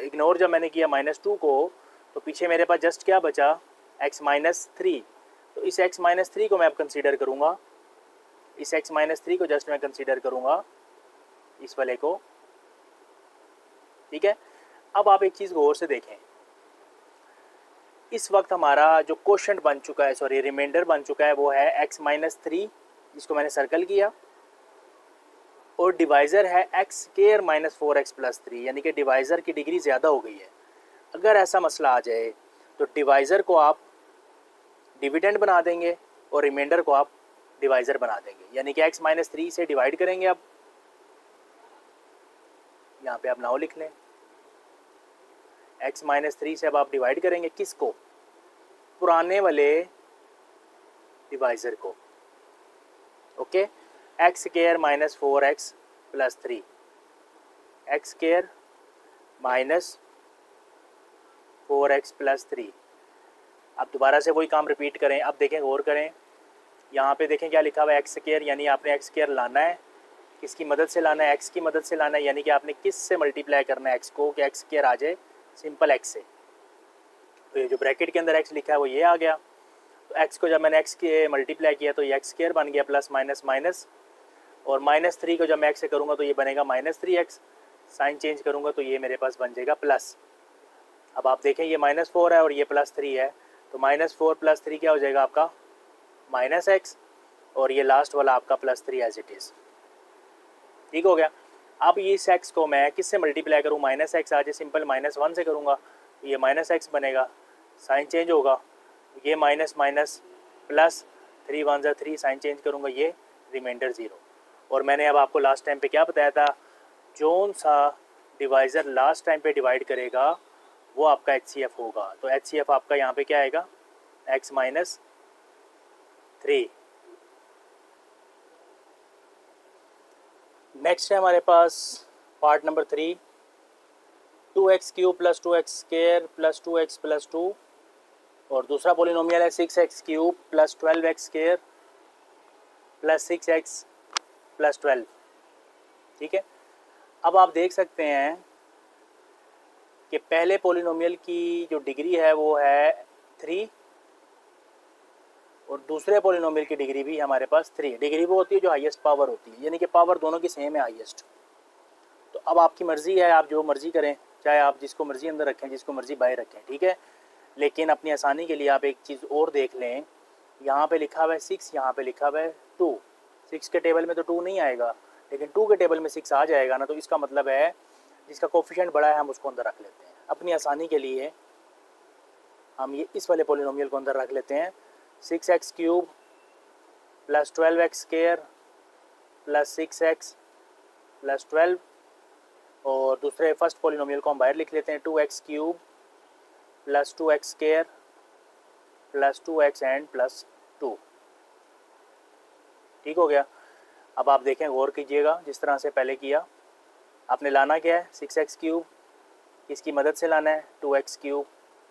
इग्नोर जब मैंने किया -2 को, तो पीछे मेरे पास जस्ट क्या बचा, x-3। तो इस x-3 को मैं अब कंसीडर करूँगा, इस x-3 को जस्ट मैं कंसीडर करूँगा, इस वाले को, ठीक है। अब आप एक चीज़ गौर से देखें, इस वक्त हमारा जो क्वोशंट बन चुका है, सॉरी रिमाइंडर बन चुका है, वो है x-3 जिसको मैंने सर्कल किया, और डिवाइज़र है x² -4x + 3, यानी कि डिवाइज़र की डिग्री ज़्यादा हो गई है। अगर ऐसा मसला आ जाए तो डिवाइज़र को आप डिविडेंड बना देंगे और रिमाइंडर को आप डिवाइज़र बना देंगे, यानी कि x-3 से डिवाइड करेंगे। अब यहाँ पे आप नाउ लिख लें, x-3 से अब आप डिवाइड करेंगे किसको, पुराने वाले डिवाइज़र को, okay. x² -4x + 3, x² -4x + 3। अब दोबारा से वही काम रिपीट करें। अब देखें, गौर करें, यहाँ पे देखें क्या लिखा हुआ है, x², यानी आपने x² लाना है, किसकी मदद से लाना है, x की मदद से लाना है, यानी कि आपने किस से मल्टीप्लाई करना है x को कि x² आ जाए, सिंपल x से। तो ये जो ब्रैकेट के अंदर x लिखा है वो ये आ गया। तो x को जब मैंने x के मल्टीप्लाई किया तो ये x² बन गया, प्लस माइनस माइनस, और -3 को जब मैं x से करूँगा तो ये बनेगा -3x, साइन चेंज करूँगा तो ये मेरे पास बन जाएगा प्लस। अब आप देखें ये -4 है और ये +3 है, तो -4 + 3 क्या हो जाएगा आपका, -x, और ये लास्ट वाला आपका +3 एज इट इज़, ठीक हो गया। अब ये इस x को मैं किससे मल्टीप्लाई करूँ, -x आ जाए, सिंपल -1 से करूँगा तो ये -x बनेगा, साइन चेंज होगा, ये minus minus plus, 3 × 1 = 3, sign change करूँगा, ये रिमाइंडर 0। और मैंने अब आपको लास्ट टाइम पे क्या बताया था, जोन सा डिवाइज़र लास्ट टाइम पे डिवाइड करेगा वो आपका HCF होगा। तो HCF आपका यहाँ पे क्या आएगा, x-3। नेक्स्ट है हमारे पास part number 3, 2x³ + 2x² + 2x + 2, और दूसरा पॉलिनोमियल है 6x³ + 12x² + 6x + 12, ठीक है। अब आप देख सकते हैं कि पहले पॉलिनोमियल की जो डिग्री है वो है 3, और दूसरे पॉलिनोमियल की डिग्री भी हमारे पास 3। डिग्री वो होती है जो हाईएस्ट पावर होती है, यानी कि पावर दोनों की सेम है, हाईएस्ट। तो अब आपकी मर्ज़ी है, आप जो मर्ज़ी करें, चाहे आप जिसको मर्ज़ी अंदर रखें, जिसको मर्ज़ी बाहर रखें, ठीक है। लेकिन अपनी आसानी के लिए आप एक चीज़ और देख लें, यहाँ पे लिखा हुआ है 6, यहाँ पे लिखा हुआ है 2। 6 के टेबल में तो 2 नहीं आएगा, लेकिन 2 के टेबल में 6 आ जाएगा ना, तो इसका मतलब है जिसका कोफिशिएंट बड़ा है हम उसको अंदर रख लेते हैं। अपनी आसानी के लिए हम ये इस वाले पॉलिनोमियल को अंदर रख लेते हैं, 6x³ + 12x² + 6x + 12, और दूसरे फर्स्ट पॉलिनोमियल को हम बाहर लिख लेते हैं, 2x³ + 2x² + 2x एंड +2, ठीक हो गया। अब आप देखें, गौर कीजिएगा, जिस तरह से पहले किया, आपने लाना क्या है, 6x³, इसकी मदद से लाना है 2x³,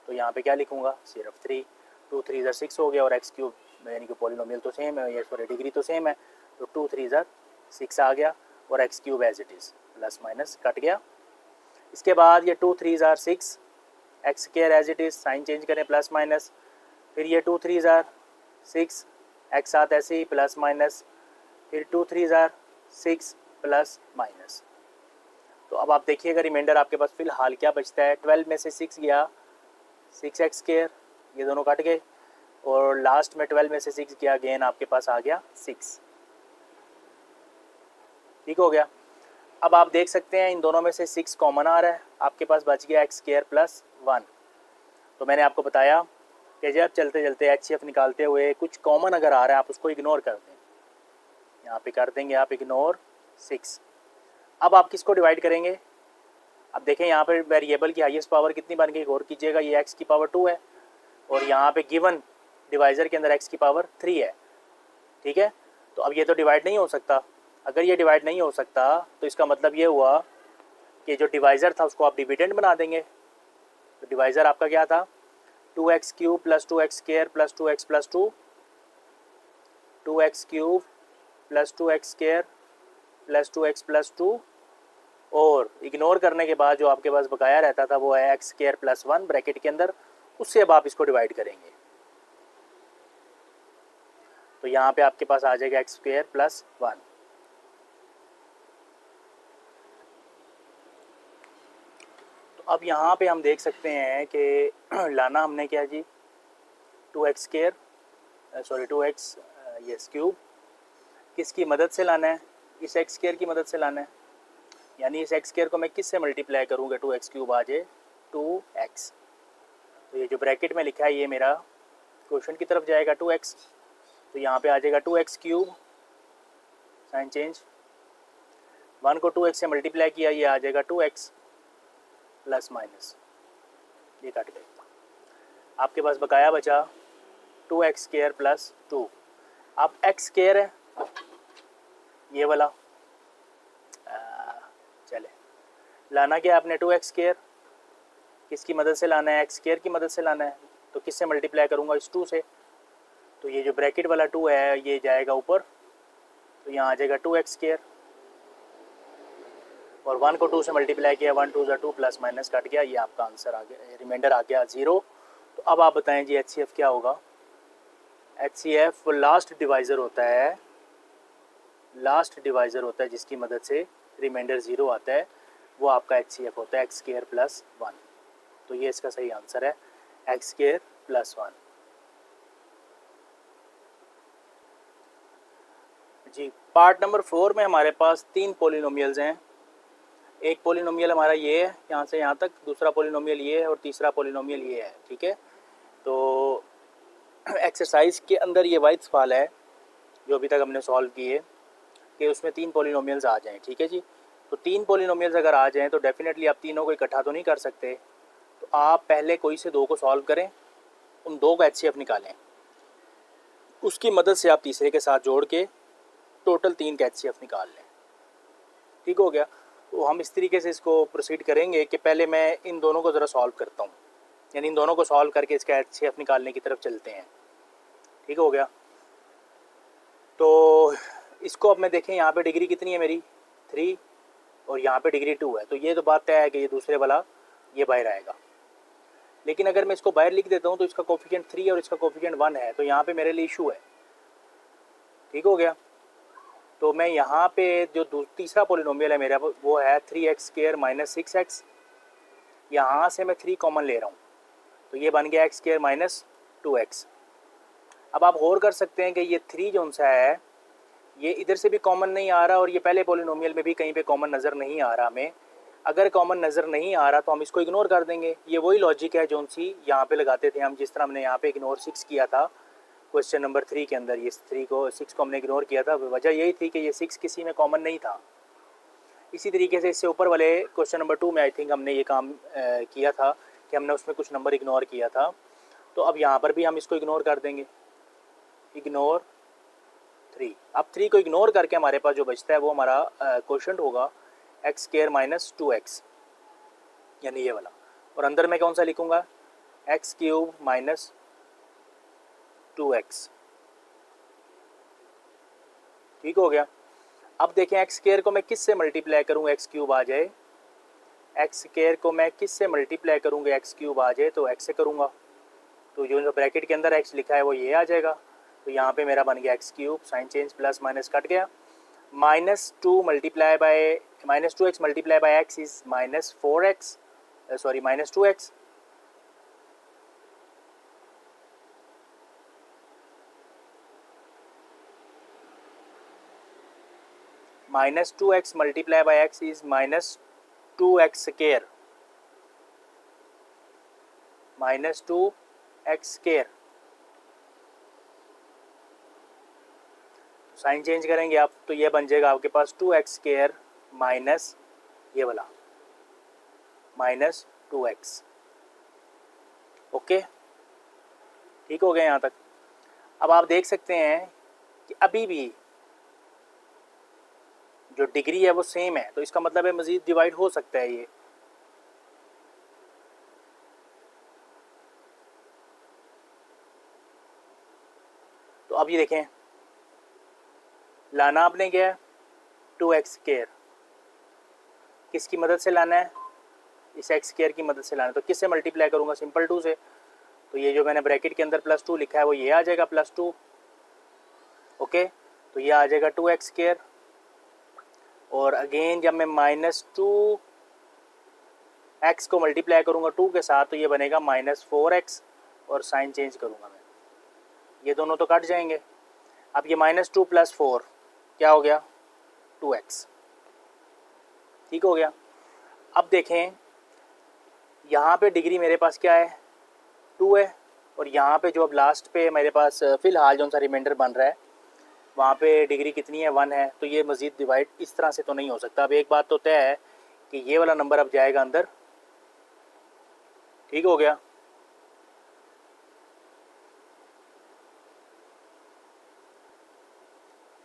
तो यहाँ पे क्या लिखूँगा, सिर्फ 3, 2 3 = 6 हो गया, और x³ यानी कि पॉलिनोमियल तो सेम है, ये सॉरी डिग्री तो सेम है, तो 2 3 = 6 आ गया, और x³ as it is, plus minus cut गया। इसके बाद ये 2 3 = 6, x² as it is, sign change करें, प्लस माइनस, फिर ये 2 3 = 6, x साथ ऐसे ही प्लस माइनस, फिर 2 3 = 6 प्लस माइनस। तो अब आप देखिएगा रिमाइंडर आपके पास फ़िलहाल क्या बचता है, 12 में से 6 गया, 6x², ये दोनों कट गए, और लास्ट में 12 में से 6 गया, अगेन आपके पास आ गया 6, ठीक हो गया। अब आप देख सकते हैं इन दोनों में से 6 कॉमन आ रहा है, आपके पास बच गया x² + 1। तो मैंने आपको बताया कि जब चलते चलते HCF निकालते हुए कुछ कॉमन अगर आ रहा है आप उसको इग्नोर कर दें, यहाँ पे कर देंगे आप इग्नोर 6। अब आप किसको डिवाइड करेंगे, अब देखें यहाँ पर वेरिएबल की हाईएस्ट पावर कितनी बन गई, गौर कीजिएगा, ये x की पावर 2 है, और यहाँ पे गिवन डिवाइज़र के अंदर x की पावर 3 है, ठीक है। तो अब ये तो डिवाइड नहीं हो सकता, अगर ये डिवाइड नहीं हो सकता तो इसका मतलब ये हुआ कि जो डिवाइज़र था उसको आप डिविडेंड बना देंगे। तो डिवाइज़र आपका क्या था, 2x³ + 2x² + 2x + 2, 2x³ plus 2x² plus 2x plus 2, और इग्नोर करने के बाद जो आपके पास बकाया रहता था वो है x² प्लस 1 ब्रैकेट के अंदर, उससे अब आप इसको डिवाइड करेंगे। तो यहाँ पे आपके पास आ जाएगा x² प्लस 1। तो अब यहाँ पे हम देख सकते हैं कि लाना हमने क्या जी, 2x² sorry 2x yes cube, किसकी मदद से लाना है, इस x² की मदद से लाना है। यानी इस x² को मैं किस से मल्टीप्लाई करूँगा, 2x³ आ जाए 2x। तो ये जो ब्रैकेट में लिखा है ये मेरा क्वेश्चन की तरफ जाएगा 2x। तो यहाँ पे आ जाएगा 2x³ साइन चेंज, 1 को 2x से मल्टीप्लाई किया, ये आ जाएगा 2x प्लस माइनस, ये कट गई। आपके पास बकाया बचा 2x² प्लस 2। अब x² है ये वाला, चले लाना क्या आपने 2x², किसकी मदद से लाना है, x² की मदद से लाना है। तो किससे मल्टीप्लाई करूँगा, इस 2 से। तो ये जो ब्रैकेट वाला 2 है ये जाएगा ऊपर, तो यहाँ आ जाएगा 2x², और 1 को 2 से मल्टीप्लाई किया, 1 2 2 प्लस माइनस कट गया, ये आपका आंसर आ गया, रिमाइंडर आ गया 0। तो अब आप बताएं जी HCF क्या होगा। HCF लास्ट डिवाइज़र होता है, लास्ट डिवाइज़र होता है जिसकी मदद से रिमाइंडर 0 आता है, वो आपका HCF होता है x² प्लस 1। तो ये इसका सही आंसर है x² प्लस 1। जी पार्ट नंबर 4 में हमारे पास 3 पॉलिनोमियल्स हैं। एक पॉलिनोमियल हमारा ये है यहाँ से यहाँ तक, दूसरा पॉलिनोमियल ये है, और तीसरा पॉलिनोमियल ये है। ठीक है, तो एक्सरसाइज के अंदर ये वाइड सवाल है जो अभी तक हमने सॉल्व किए कि उसमें 3 पॉलिनोमियल्स आ जाएं। ठीक है जी, तो 3 पॉलिनोमियल्स अगर आ जाएं तो डेफिनेटली आप तीनों को इकट्ठा तो नहीं कर सकते, तो आप पहले कोई से 2 को सॉल्व करें, उन 2 का HCF निकालें, उसकी मदद से आप तीसरे के साथ जोड़ के टोटल 3 का HCF निकाल लें। ठीक हो गया। तो हम इस तरीके से इसको प्रोसीड करेंगे कि पहले मैं इन दोनों को ज़रा सॉल्व करता हूँ, यानी इन दोनों को सॉल्व करके इसका HCF निकालने की तरफ चलते हैं। ठीक हो गया। तो इसको अब मैं देखें, यहाँ पे डिग्री कितनी है मेरी 3, और यहाँ पे डिग्री 2 है, तो ये तो बात तय है कि ये दूसरे वाला ये बाहर आएगा। लेकिन अगर मैं इसको बाहर लिख देता हूँ तो इसका कोफिशिएंट 3 और इसका कोफिशिएंट 1 है, तो यहाँ पे मेरे लिए इशू है। ठीक हो गया। तो मैं यहाँ पे जो तीसरा पॉलिनोमियल है मेरा वो है 3x² माइनस 6x, यहाँ से मैं 3 कॉमन ले रहा हूँ, तो ये बन गया x² माइनस 2x। अब आप गौर कर सकते हैं कि ये 3 जो सा है ये इधर से भी कॉमन नहीं आ रहा, और ये पहले पॉलिनोमियल में भी कहीं पे कॉमन नज़र नहीं आ रहा हमें। अगर कॉमन नज़र नहीं आ रहा तो हम इसको इग्नोर कर देंगे। ये वही लॉजिक है जो सी यहाँ पे लगाते थे हम, जिस तरह हमने यहाँ पे इग्नोर 6 किया था क्वेश्चन नंबर 3 के अंदर। ये 6 को हमने इग्नोर किया था, वजह यही थी कि ये 6 किसी में कॉमन नहीं था। इसी तरीके से इससे ऊपर वाले क्वेश्चन नंबर 2 में आई थिंक हमने ये काम किया था कि हमने उसमें कुछ नंबर इग्नोर किया था। तो अब यहाँ पर भी हम इसको इग्नोर कर देंगे, इग्नोर 3। अब 3 को इग्नोर करके हमारे पास जो बचता है वो हमारा क्वोशंट होगा x² माइनस 2x, यानी ये वाला। और अंदर मैं कौन सा लिखूँगा, x³ माइनस 2x। ठीक हो गया। अब देखें x² को मैं किस से मल्टीप्लाई करूँगा, x³ आ जाए। x² को मैं किस से मल्टीप्लाई करूँगा, x³ आ जाए, तो x से करूँगा, तो जो ब्रैकेट के अंदर x लिखा है वो ये आ जाएगा। तो यहाँ पे मेरा बन गया x³ sign change plus minus cut गया, -2 multiply by -2x multiply by x is -4x sorry -2x। -2x multiply by x is -2x², -2x²। Sign change करेंगे आप तो ये बन जाएगा आपके पास 2x² माइनस ये वाला -2x। ओके, ठीक हो गया यहाँ तक। अब आप देख सकते हैं कि अभी भी जो डिग्री है वो सेम है, तो इसका मतलब है मज़ीद डिवाइड हो सकता है ये। तो अब ये देखें लाना आपने क्या है 2x², किसकी मदद से लाना है, इस x² की मदद से लाना है। तो किससे मल्टीप्लाई करूँगा, सिंपल 2 से। तो ये जो मैंने ब्रैकेट के अंदर +2 लिखा है वो ये आ जाएगा +2, ओके। तो ये आ जाएगा 2x²। और अगेन जब मैं -2x को मल्टीप्लाई करूँगा 2 के साथ तो ये बनेगा -4x, और साइन चेंज करूँगा मैं, ये दोनों तो कट जाएंगे। अब ये -2 + 4 क्या हो गया 2x, ठीक हो गया। अब देखें यहाँ पे डिग्री मेरे पास क्या है 2 है, और यहाँ पे जो अब लास्ट पे मेरे पास फ़िलहाल जो सा रिमाइंडर बन रहा है वहाँ पे डिग्री कितनी है 1 है। तो ये मज़ीद डिवाइड इस तरह से तो नहीं हो सकता। अब एक बात तो तय है कि ये वाला नंबर अब जाएगा अंदर, ठीक हो गया।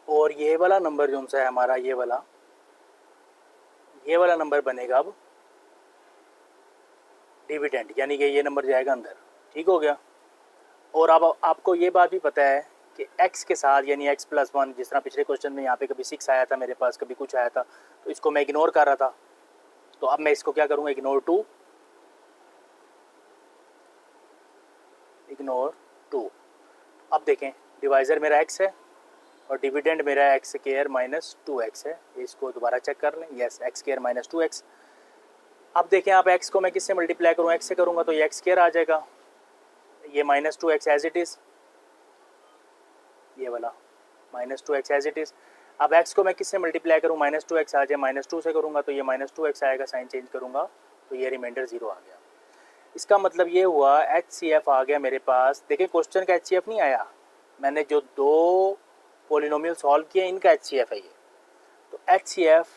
और ये वाला नंबर जो सा है हमारा ये वाला नंबर बनेगा अब डिविडेंड, यानी कि ये नंबर जाएगा अंदर, ठीक हो गया। और अब आपको ये बात भी पता है कि x के साथ यानी x + 1, जिस तरह पिछले क्वेश्चन में यहाँ पे कभी 6 आया था मेरे पास, कभी कुछ आया था, तो इसको मैं इग्नोर कर रहा था। तो अब मैं इसको क्या करूँगा इग्नोर 2। अब देखें डिवाइज़र मेरा x है और डिविडेंड मेरा x² - 2x है। इसको दोबारा चेक कर लें, यस x² - 2x। अब देखें आप x को मैं किससे मल्टीप्लाई करूँ, x से करूँगा तो ये x² आ जाएगा, ये -2x एज इट इज़, ये वाला -2x एज इट इज़। अब x को मैं किससे मल्टीप्लाई करूँ, -2x आ जाए, -2 से करूँगा तो ये -2x आएगा, साइन चेंज करूँगा तो ये रिमाइंडर 0 आ गया। इसका मतलब ये हुआ HCF आ गया मेरे पास। देखिए क्वेश्चन का HCF नहीं आया, मैंने जो 2 पॉलिनोमियल सॉल्व किए इनका HCF है ये। तो HCF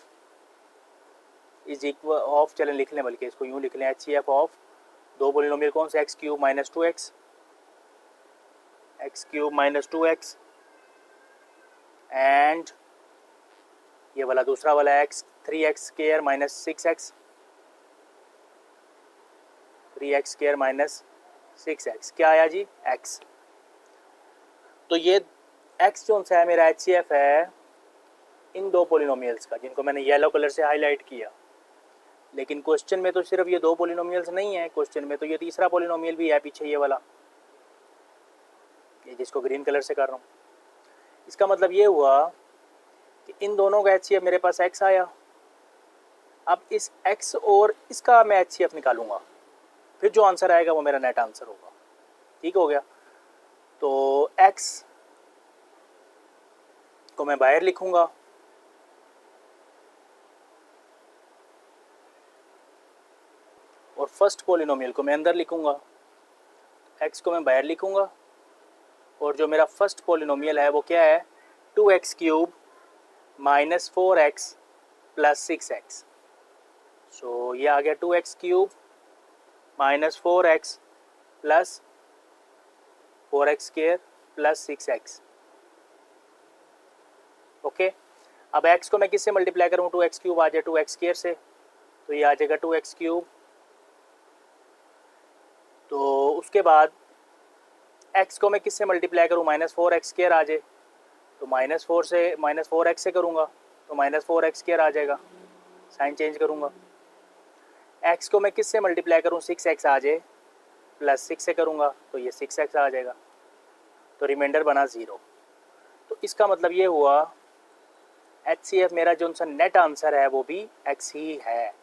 इज इक्वल ऑफ, चलें लिख लें, बल्कि इसको यूँ लिख लें, HCF ऑफ 2 पॉलिनोमियल कौन से, x³ - 2x, x³ - 2x, and ये वाला दूसरा वाला x 3x² - 6x, 3x² - 6x, क्या आया जी x। तो ये x जो सा है मेरा HCF है इन 2 पॉलिनोमियल्स का, जिनको मैंने येलो कलर से हाईलाइट किया। लेकिन क्वेश्चन में तो सिर्फ ये 2 पॉलिनोमियल्स नहीं है, क्वेश्चन में तो ये तीसरा पॉलिनोमियल भी है पीछे, ये वाला, ये जिसको ग्रीन कलर से कर रहा हूँ। इसका मतलब ये हुआ कि इन दोनों का HCF मेरे पास x आया। अब इस x और इसका मैं HCF निकालूंगा, फिर जो आंसर आएगा वो मेरा नेट आंसर होगा, ठीक हो गया। तो x को मैं बाहर लिखूंगा और फर्स्ट पॉलिनोमियल को मैं अंदर लिखूंगा। x को मैं बाहर लिखूंगा और जो मेरा फर्स्ट पॉलिनोमियल है वो क्या है 2x³ - 4x + 6x। सो ये आ गया 2x³ - 4x + 4x² + 6x, okay. अब x को मैं किससे मल्टीप्लाई करूँ, 2x³ आ जाए 2x² से, तो ये आ जाएगा 2x³। तो उसके बाद x को मैं किससे मल्टीप्लाई करूँ, -4x² आ जाए, तो -4 से -4x से करूँगा तो -4x² आ जाएगा, साइन चेंज करूँगा। x को मैं किससे मल्टीप्लाई करूँ, 6x आ जाए, +6 से करूँगा तो ये 6x आ जाएगा, तो रिमाइंडर बना 0। तो इसका मतलब ये हुआ HCF मेरा जो सा नेट आंसर है वो भी x ही है,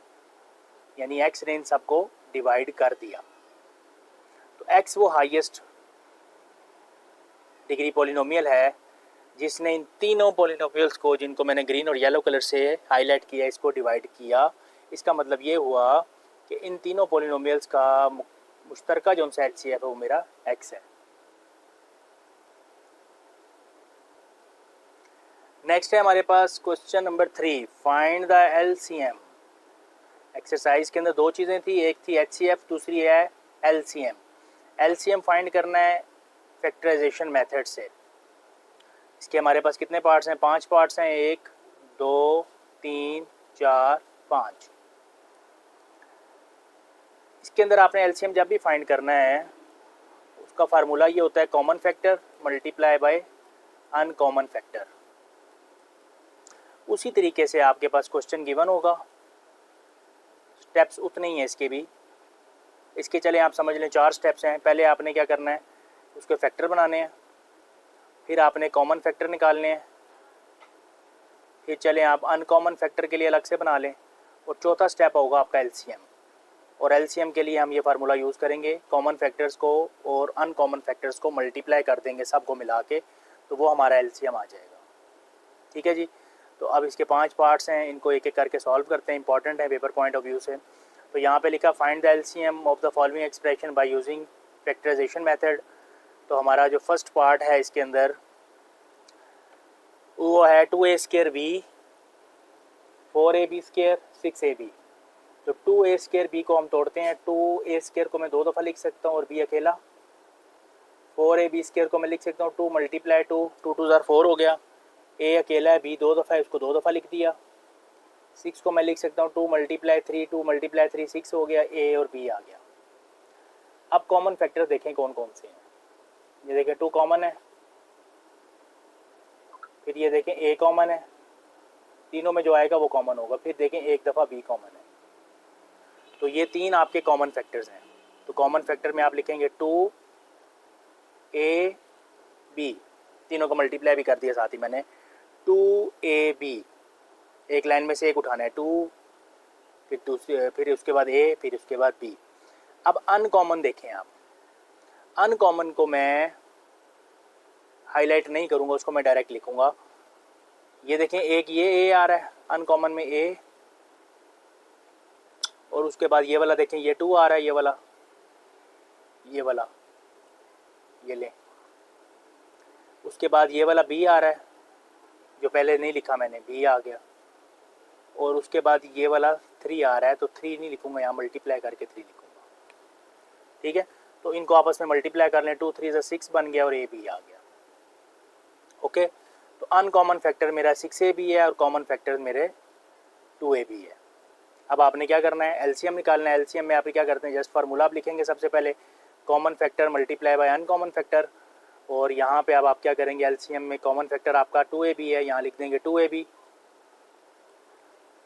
यानी x ने इन सबको डिवाइड कर दिया। तो x वो हाईएस्ट डिग्री पॉलिनोमियल है जिसने इन तीनों पॉलिनोमियल्स को, जिनको मैंने ग्रीन और येलो कलर से हाईलाइट किया, इसको डिवाइड किया। इसका मतलब ये हुआ कि इन तीनों पॉलिनोमियल्स का मुश्तरका जो सा HCF है वो मेरा x है। नेक्स्ट है हमारे पास question number 3, find the LCM। Exercise के अंदर 2 चीज़ें थी, एक थी HCF, दूसरी है LCM। LCM फाइंड करना है फैक्टराइजेशन मेथड से। इसके हमारे पास कितने पार्ट्स हैं, 5 पार्ट्स हैं, 1 2 3 4 5। इसके अंदर आपने LCM जब भी फाइंड करना है उसका फार्मूला ये होता है common factor multiply by uncommon factor. उसी तरीके से आपके पास क्वेश्चन गिवन होगा, स्टेप्स उतने ही हैं इसके भी। इसके चले आप समझ लें 4 स्टेप्स हैं। पहले आपने क्या करना है, उसके फैक्टर बनाने हैं, फिर आपने कॉमन फैक्टर निकालने हैं, फिर चलें आप अनकॉमन फैक्टर के लिए अलग से बना लें, और चौथा स्टेप होगा आपका एलसीएम। और एलसीएम के लिए हम ये फार्मूला यूज़ करेंगे, कॉमन फैक्टर्स को और अनकॉमन फैक्टर्स को मल्टीप्लाई कर देंगे सबको मिला के, तो वो हमारा एलसीएम आ जाएगा। ठीक है जी। तो अब इसके 5 पार्ट्स हैं, इनको एक एक करके सॉल्व करते हैं, इंपॉर्टेंट है पेपर पॉइंट ऑफ व्यू से। तो यहाँ पे लिखा find the LCM of the following expression by using factorisation method. तो हमारा जो फर्स्ट पार्ट है इसके अंदर वो है 2a² b 4ab² 6ab। तो 2a² b को हम तोड़ते हैं, 2a² को मैं 2 दफ़ा लिख सकता हूँ और b अकेला। 4ab² को मैं लिख सकता हूँ 2 × 2, 2 2 ज़ार 4 हो गया। a अकेला है, b 2 दफ़ा है, उसको 2 दफ़ा लिख दिया। 6 को मैं लिख सकता हूँ 2 × 3, 2 × 3 6 हो गया, a और b आ गया। अब कॉमन फैक्टर देखें कौन कौन से हैं। ये देखें 2 कॉमन है, फिर ये देखें a कॉमन है, तीनों में जो आएगा वो कॉमन होगा। फिर देखें एक दफ़ा b कॉमन है। तो ये 3 आपके कॉमन फैक्टर्स हैं। तो कॉमन फैक्टर में आप लिखेंगे 2ab, तीनों को मल्टीप्लाई भी कर दिया साथ ही मैंने, 2ab, एक लाइन में से एक उठाना है 2, फिर दूसरे, फिर उसके बाद a, फिर उसके बाद b। अब अनकॉमन देखें आप, अनकॉमन को मैं हाईलाइट नहीं करूँगा, उसको मैं डायरेक्ट लिखूँगा। ये देखें एक ये a आ रहा है अनकॉमन में a, और उसके बाद ये वाला देखें ये 2 आ रहा है, ये वाला ये लें। उसके बाद ये वाला b आ रहा है, जो पहले नहीं लिखा मैंने, b आ गया। और उसके बाद ये वाला 3 आ रहा है, तो 3 नहीं लिखूँगा, यहाँ मल्टीप्लाई करके 3 लिखूँगा। ठीक है, तो इनको आपस में मल्टीप्लाई कर लें, 2 3 6 बन गया और a b आ गया। ओके, तो अनकॉमन फैक्टर मेरा 6ab है और कॉमन फैक्टर मेरे 2ab है। अब आपने क्या करना है, एलसीएम निकालना है। एलसीएम में आप क्या करते हैं, जस्ट फार्मूला आप लिखेंगे सबसे पहले, common factor multiply by uncommon factor. और यहाँ पे अब आप क्या करेंगे, एलसीएम में कॉमन फैक्टर आपका 2ab है, यहाँ लिख देंगे 2ab,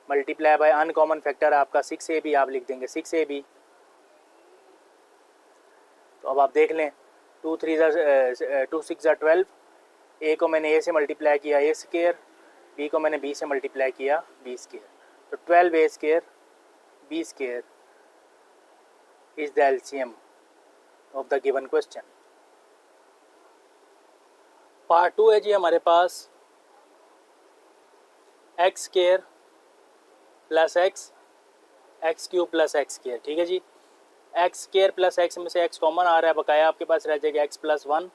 multiply by uncommon factor आपका 6ab, आप लिख देंगे 6ab। तो अब आप देख लें, 2 6 ज़ा 12, a को मैंने a से मल्टीप्लाई किया a², b को मैंने b से मल्टीप्लाई किया b²। तो 12a² b² is the LCM of the given question. Part 2 है जी हमारे पास x² plus x, x³ plus x²। ठीक है जी, x² प्लस x में से x कॉमन आ रहा है, बकाया आपके पास रह जाएगा x + 1,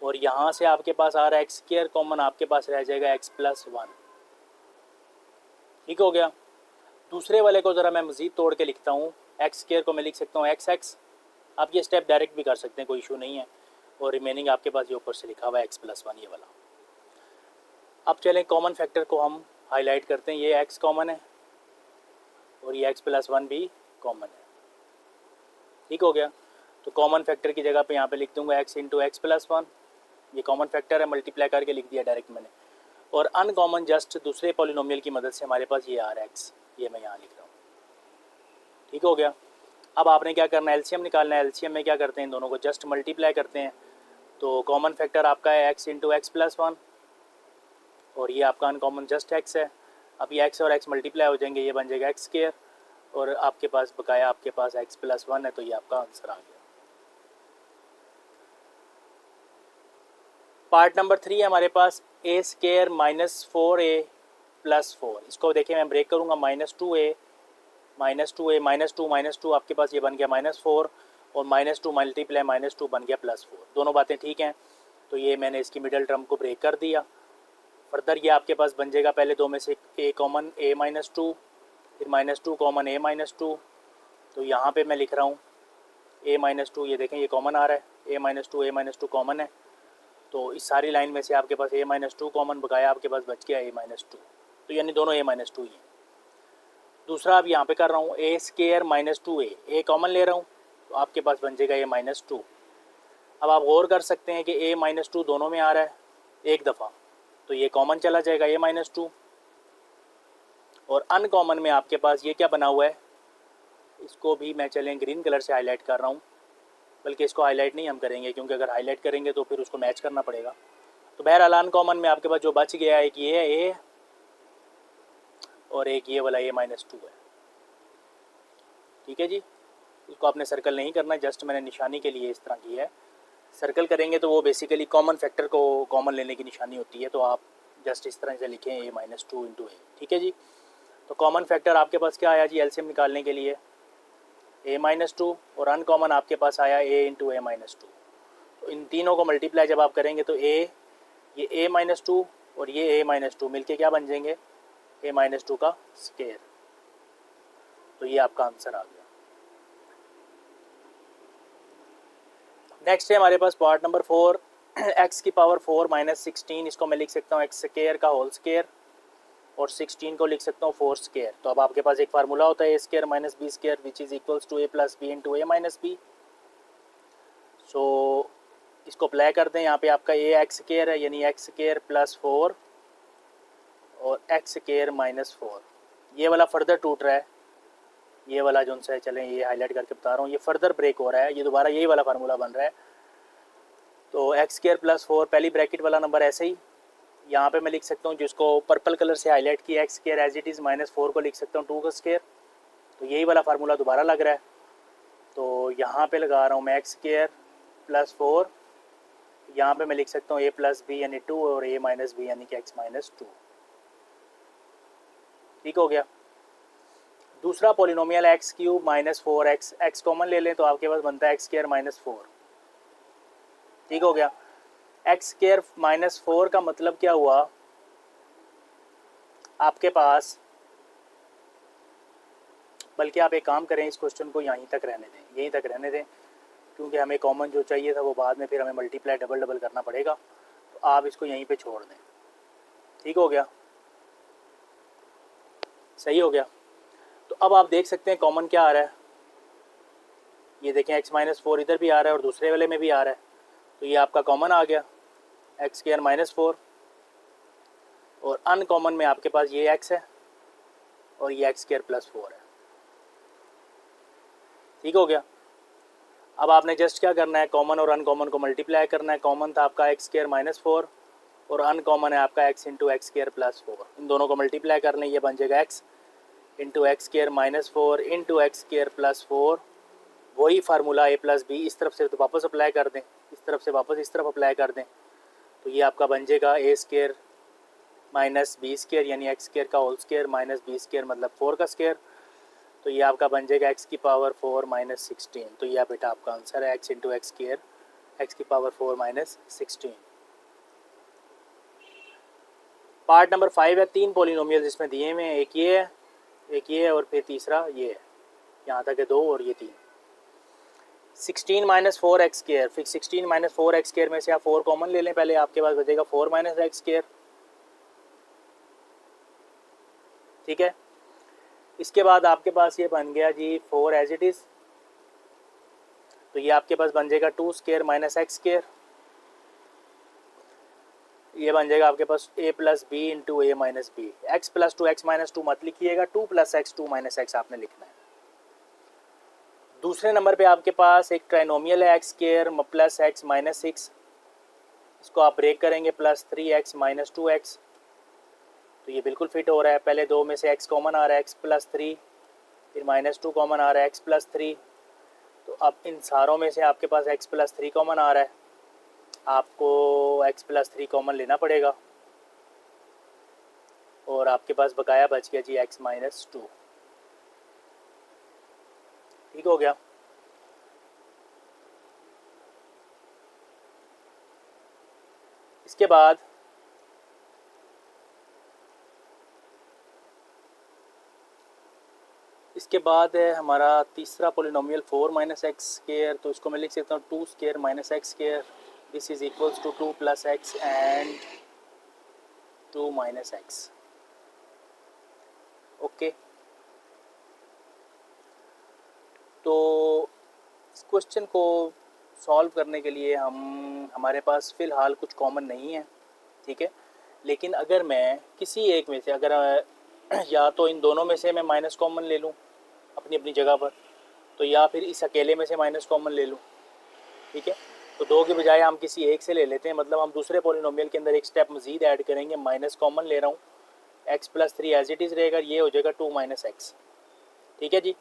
और यहाँ से आपके पास आ रहा है x² कॉमन, आपके पास रह जाएगा x + 1। ठीक हो गया। दूसरे वाले को ज़रा मैं मज़ीद तोड़ के लिखता हूँ, x² को मैं लिख सकता हूँ xx। आप ये स्टेप डायरेक्ट भी कर सकते हैं, कोई इशू नहीं है। और रिमेनिंग आपके पास ये ऊपर से लिखा हुआ है x + 1, ये वाला। अब चलें कॉमन फैक्टर को हम हाईलाइट करते हैं। ये x कॉमन है और ये x + 1 भी कॉमन है। ठीक हो गया। तो कॉमन फैक्टर की जगह पे यहाँ पे लिख दूंगा x × x + 1, ये कॉमन फैक्टर है, मल्टीप्लाई करके लिख दिया डायरेक्ट मैंने। और अनकॉमन जस्ट दूसरे पॉलिनोमियल की मदद से हमारे पास ये आ रहा है x, ये मैं यहाँ लिख रहा हूँ। ठीक हो गया। अब आपने क्या करना है, एलसीएम निकालना है। एलसीएम में क्या करते हैं, इन दोनों को जस्ट मल्टीप्लाई करते हैं। तो कॉमन फैक्टर आपका है x × x + 1, और ये आपका अनकॉमन जस्ट x है। अब ये x और x मल्टीप्लाई हो जाएंगे, ये बन जाएगा x², और आपके पास बकाया आपके पास x + 1 है, तो ये आपका आंसर आ गया। पार्ट नंबर 3 है हमारे पास a² - 4a + 4। इसको देखिए मैं ब्रेक करूँगा, -2a -2 आपके पास ये बन गया -4, और -2 मल्टीप्लाई -2 बन गया +4। दोनों बातें ठीक हैं, तो ये मैंने इसकी मिडल टर्म को ब्रेक कर दिया। फर्दर ये आपके पास बन जाएगा, पहले दो में से a कॉमन a -2, फिर -2 कॉमन a -2। तो यहाँ पे मैं लिख रहा हूँ a -2, ये देखें ये कॉमन आ रहा है, a -2 कॉमन है। तो इस सारी लाइन में से आपके पास a -2 कॉमन, बकाया आपके पास बच गया a -2, तो यानी दोनों a -2 ही हैं। दूसरा अब यहाँ पे कर रहा हूँ a² - 2a, a कॉमन ले रहा हूँ, तो आपके पास बन जाएगा a -2। अब आप गौर कर सकते हैं कि a -2 दोनों में आ रहा है एक दफ़ा, तो ये कॉमन चला जाएगा a-2। और अनकॉमन में आपके पास ये क्या बना हुआ है, इसको भी मैं चलें ग्रीन कलर से हाईलाइट कर रहा हूँ, बल्कि इसको हाईलाइट नहीं हम करेंगे क्योंकि अगर हाईलाइट करेंगे तो फिर उसको मैच करना पड़ेगा। तो बहरहाल अनकॉमन में आपके पास जो बच गया एक ये है a और एक ये वाला a-2 है। ठीक है जी, इसको आपने सर्कल नहीं करना, जस्ट मैंने निशानी के लिए इस तरह की है। सर्कल करेंगे तो वो बेसिकली कॉमन फैक्टर को कॉमन लेने की निशानी होती है, तो आप जस्ट इस तरह से लिखें a-2 इंटू a। ठीक है जी, तो कॉमन फैक्टर आपके पास क्या आया जी एलसीएम निकालने के लिए a-2, और अनकॉमन आपके पास आया a इंटू a-2। तो इन तीनों को मल्टीप्लाई जब आप करेंगे तो ये a-2 और ये a-2 मिलके क्या बन जाएंगे, a-2 का स्केयर। तो ये आपका आंसर आ गया। नेक्स्ट है हमारे पास पार्ट नंबर 4, x की पावर 4 माइनस 16, इसको मैं लिख सकता हूँ x स्केयर का होल स्केयर, और 16 को लिख सकता हूँ 4 स्केयर। तो अब आपके पास एक फार्मूला होता है a square minus b square which is equals to a plus b into a-b। So इसको अप्लाई कर दें, यहाँ पे आपका a x स्केयर है, यानी x स्केयर प्लस 4 और x स्केयर माइनस 4। ये वाला फर्दर टूट रहा है, ये वाला जो उनसे चलें ये हाईलाइट करके बता रहा हूँ, ये फर्दर ब्रेक हो रहा है, ये दोबारा यही वाला फार्मूला बन रहा है। तो एक्स स्केयर प्लस 4 पहली ब्रैकेट वाला नंबर ऐसे ही यहाँ पे मैं लिख सकता हूँ, जिसको पर्पल कलर से हाईलाइट किया x square as it is minus 4 को लिख सकता हूँ 2 का स्केयर। तो यही वाला फार्मूला दोबारा लग रहा है, तो यहाँ पे लगा रहा हूँ मैं एक्स स्केयर प्लस 4, यहाँ पे मैं लिख सकता हूँ a प्लस बी यानी 2 और a माइनस बी यानी कि x-2। ठीक हो गया। दूसरा पॉलिनोमियल है x cube minus 4x, x common ले लें तो आपके पास बनता है एक्स स्केयर माइनस 4। ठीक हो गया। एक्स स्केयर माइनस 4 का मतलब क्या हुआ, आपके पास, बल्कि आप एक काम करें, इस क्वेश्चन को यहीं तक रहने दें, यहीं तक रहने दें, क्योंकि हमें कॉमन जो चाहिए था वो बाद में फिर हमें मल्टीप्लाई डबल डबल करना पड़ेगा, तो आप इसको यहीं पे छोड़ दें। ठीक हो गया, सही हो गया। तो अब आप देख सकते हैं कॉमन क्या आ रहा है, ये देखें x-4 इधर भी आ रहा है और दूसरे वाले में भी आ रहा है, तो ये आपका कॉमन आ गया एक्स स्केयर माइनस 4, और अनकॉमन में आपके पास ये x है और ये एक्स स्केयर प्लस 4 है। ठीक हो गया। अब आपने जस्ट क्या करना है, कॉमन और अनकॉमन को मल्टीप्लाई करना है। कॉमन था आपका एक्स स्केयर माइनस 4 और अनकॉमन है आपका x into x square plus 4। इन दोनों को मल्टीप्लाई कर लें, ये बन जाएगा x into x square minus 4 into x square plus 4। वही फार्मूला a प्लस बी इस तरफ से तो वापस अप्लाई कर दें, इस तरफ से वापस इस तरफ अप्लाई कर दें, तो ये आपका बन जाएगा a square minus b square यानी एक्स स्केयर का whole square minus b square मतलब 4 का स्केयर। तो ये आपका बन जाएगा x की पावर 4 माइनस 16। तो ये बेटा आपका आंसर है x into x square x की पावर 4 माइनस 16। पार्ट नंबर 5 है, 3 पॉलिनोमियल जिसमें दिए हुए हैं, एक ये है, एक ये है और फिर तीसरा ये है, यहाँ तक है 2 और ये 3। 16 माइनस 4 एक्स स्केयर, फिर 16 माइनस 4 एक्स स्केयर में से आप 4 कॉमन ले लें, पहले आपके पास बचेगा 4 माइनस एक्स स्केयर। ठीक है, इसके बाद आपके पास ये बन गया जी 4 एज इट इज़, तो ये आपके पास बन जाएगा 2 स्केयर माइनस एक्स स्केयर, ये बन जाएगा आपके पास a plus b into a minus b. X plus 2 x minus 2 मत लिखिएगा, 2 प्लस एक्स 2 माइनस एक्स आपने लिखना है। दूसरे नंबर पे आपके पास एक ट्राइनोमियल है x square plus x minus 6, इसको आप ब्रेक करेंगे प्लस 3x माइनस 2x, तो ये बिल्कुल फिट हो रहा है। पहले दो में से x कॉमन आ रहा है, x प्लस 3, फिर माइनस 2 कॉमन आ रहा है, x प्लस 3, तो अब इन सारों में से आपके पास x प्लस 3 कॉमन आ रहा है, आपको x प्लस 3 कॉमन लेना पड़ेगा और आपके पास बकाया बच गया जी x माइनस 2। ठीक हो गया। इसके बाद है हमारा तीसरा पोलिनोमियल 4 माइनस एक्स स्केयर, तो इसको मैं लिख सकता हूँ 2 square minus x square, this is equals to 2 plus x and 2 minus x. Okay, तो इस क्वेश्चन को सॉल्व करने के लिए हमारे पास फ़िलहाल कुछ कॉमन नहीं है। ठीक है, लेकिन अगर मैं किसी एक में से अगर या तो इन दोनों में से मैं माइनस कॉमन ले लूँ अपनी अपनी जगह पर, तो या फिर इस अकेले में से माइनस कॉमन ले लूँ, ठीक है। तो दो के बजाय हम किसी एक से ले लेते हैं, मतलब हम दूसरे पॉलिनोमियल के अंदर एक स्टेप मजीद ऐड करेंगे, माइनस कॉमन ले रहा हूँ, x plus 3 as it is रहेगा, ये हो जाएगा 2 माइनस एक्स, ठीक है जी।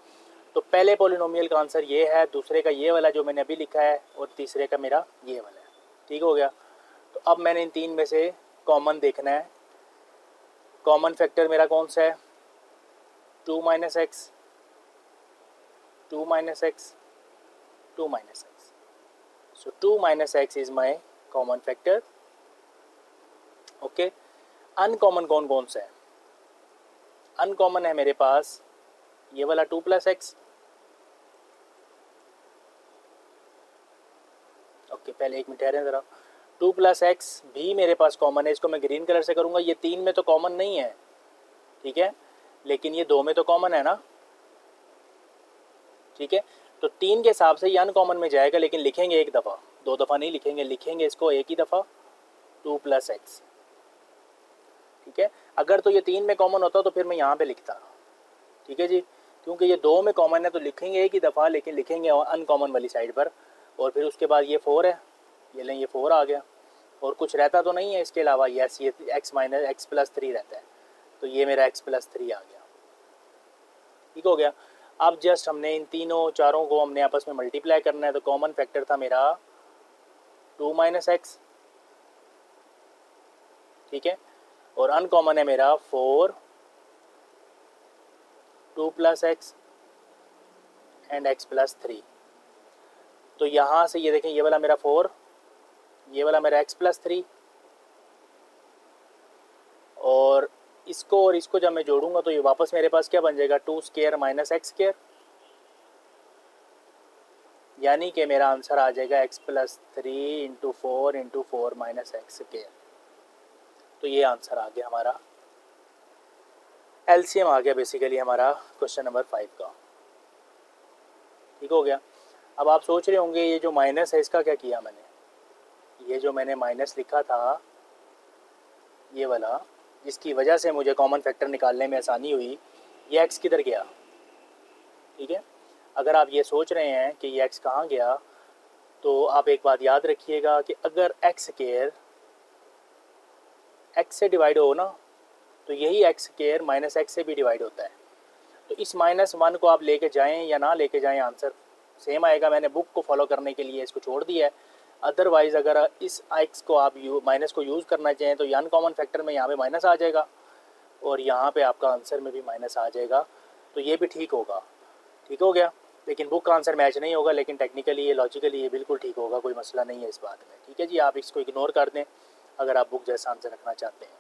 तो पहले पॉलिनोमियल का आंसर ये है, दूसरे का ये वाला जो मैंने अभी लिखा है, और तीसरे का मेरा ये वाला है, ठीक हो गया। तो अब मैंने इन तीन में से कॉमन देखना है। कॉमन फैक्टर मेरा कौन सा है? 2 minus x, 2 minus x, 2 minus x. So 2 minus x is my common factor. Okay, uncommon कौन कौन सा है? अनकॉमन है मेरे पास ये वाला 2 प्लस एक्स। ओके, पहले एक मिनट ठहरें ज़रा। 2 प्लस एक्स भी मेरे पास कॉमन है, इसको मैं ग्रीन कलर से करूँगा। ये 3 में तो कॉमन नहीं है, ठीक है, लेकिन ये 2 में तो कॉमन है ना, ठीक है। तो 3 के हिसाब से ये अनकॉमन में जाएगा, लेकिन लिखेंगे एक दफ़ा, 2 दफ़ा नहीं लिखेंगे, लिखेंगे इसको एक ही दफ़ा, 2 प्लस एक्स, ठीक है। अगर तो ये 3 में कॉमन होता तो फिर मैं यहाँ पे लिखता, ठीक है जी। क्योंकि ये 2 में कॉमन है तो लिखेंगे एक ही दफ़ा, लेकिन लिखेंगे अनकॉमन वाली साइड पर। और फिर उसके बाद ये 4 है, ये लें, ये 4 आ गया, और कुछ रहता तो नहीं है इसके अलावा। यस, ये एक्स माइनस एक्स प्लस 3 रहता है, तो ये मेरा एक्स प्लस 3 आ गया, ठीक हो गया। अब जस्ट हमने इन तीनों चारों को हमने आपस में मल्टीप्लाई करना है। तो कॉमन फैक्टर था मेरा 2 माइनस एक्स, ठीक है, और अनकॉमन है मेरा 4, 2 plus x and x plus 3। तो यहाँ से ये देखें, ये वाला मेरा 4, ये वाला मेरा एक्स प्लस 3, और इसको जब मैं जोड़ूंगा तो ये वापस मेरे पास क्या बन जाएगा? 2 स्क्वायर माइनस एक्स स्क्वायर, यानी कि मेरा आंसर आ जाएगा x plus 3 into 4 minus x square. तो ये आंसर आ गया हमारा, एलसीएम आ गया बेसिकली हमारा क्वेश्चन नंबर 5 का, ठीक हो गया। अब आप सोच रहे होंगे ये जो माइनस है इसका क्या किया मैंने? ये जो मैंने माइनस लिखा था ये वाला, जिसकी वजह से मुझे कॉमन फैक्टर निकालने में आसानी हुई, ये एक्स किधर गया? ठीक है, अगर आप ये सोच रहे हैं कि ये एक्स कहाँ गया, तो आप एक बात याद रखिएगा कि अगर एक्स स्क्वायर एक्स से डिवाइड हो ना, तो यही एक्स स्क्वायर माइनस एक्स से भी डिवाइड होता है। तो इस -1 को आप लेके जाएं या ना लेके जाएं, आंसर सेम आएगा। मैंने बुक को फॉलो करने के लिए इसको छोड़ दिया है। अदरवाइज़ अगर इस एक्स को आप माइनस को यूज़ करना चाहें तो ये अनकॉमन फैक्टर में यहाँ पे माइनस आ जाएगा और यहाँ पे आपका आंसर में भी माइनस आ जाएगा, तो ये भी ठीक होगा, ठीक हो गया। लेकिन बुक का आंसर मैच नहीं होगा, लेकिन टेक्निकली ये लॉजिकली ये बिल्कुल ठीक होगा, कोई मसला नहीं है इस बात में, ठीक है जी। आप इसको इग्नोर कर दें अगर आप बुक जैसा आंसर रखना चाहते हैं।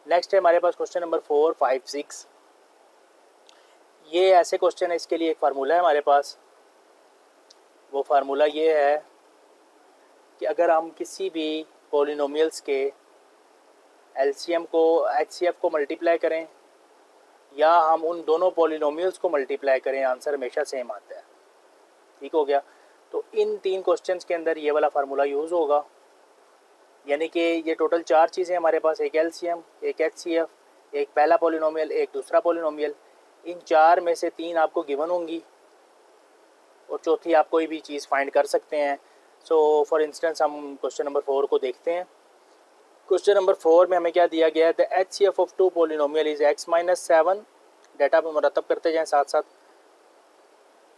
नेक्स्ट है हमारे पास क्वेश्चन नंबर 4, 5, 6। ये ऐसे क्वेश्चन है, इसके लिए एक फार्मूला है हमारे पास। वो फार्मूला ये है कि अगर हम किसी भी पॉलिनोमियल्स के एलसीएम को एचसीएफ को मल्टीप्लाई करें या हम उन दोनों पॉलिनोमियल्स को मल्टीप्लाई करें, आंसर हमेशा सेम आता है, ठीक हो गया। तो इन 3 क्वेश्चंस के अंदर ये वाला फार्मूला यूज़ होगा, यानी कि ये टोटल 4 चीज़ें हमारे पास, एक एलसीएम, एक एचसीएफ, एक पहला पॉलिनोमियल, एक दूसरा पॉलिनोमियल। इन 4 में से 3 आपको गिवन होंगी और चौथी आप कोई भी चीज़ फाइंड कर सकते हैं। सो फॉर इंस्टेंस हम क्वेश्चन नंबर 4 को देखते हैं। क्वेश्चन नंबर 4 में हमें क्या दिया गया है? The HCF of 2 polynomial is x-7। Data पर मुरतब करते जाएं साथ साथ।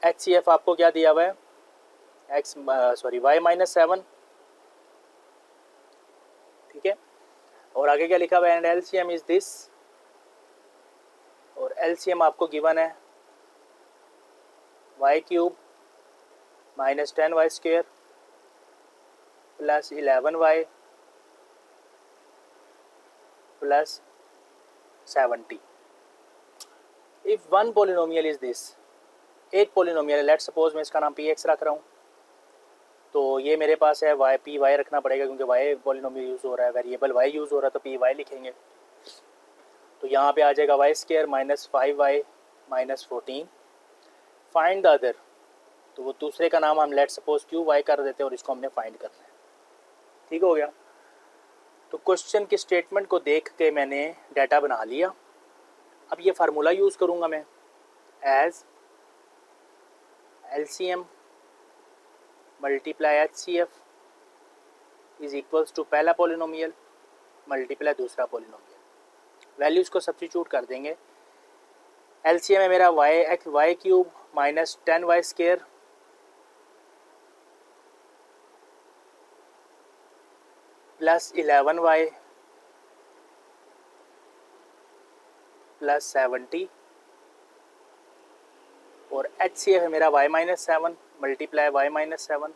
एचसीएफ आपको क्या दिया हुआ है? y-7, ठीक है। और आगे क्या लिखा हुआ है? एंड एलसीएम इज दिस, और एलसीएम आपको गिवन है y³ minus 10y² plus 11y plus 70। If one polynomial is this, एक पोलिनोमियल है, लेट्स सपोज मैं इसका नाम px रख रहा हूँ, तो ये मेरे पास है y, py रखना पड़ेगा क्योंकि y पोलिनोमियल यूज़ हो रहा है, वेरिएबल y यूज़ हो रहा है, तो py लिखेंगे। तो यहाँ पे आ जाएगा y² minus 5y minus 14। Find the other, तो वो दूसरे का नाम हम लेट्स सपोज qy कर देते हैं और इसको हमने फाइंड करना है, ठीक हो गया। तो क्वेश्चन की स्टेटमेंट को देख के मैंने डाटा बना लिया। अब ये फार्मूला यूज़ करूँगा मैं, as LCM multiply HCF is equals to पहला पॉलिनोमियल मल्टीप्लाई दूसरा पॉलिनोमियल। वैल्यूज़ को सब्स्टिट्यूट कर देंगे। LCM है मेरा y cube minus 10y square plus 11y plus 70 और HCF है मेरा y minus 7 multiply y minus 7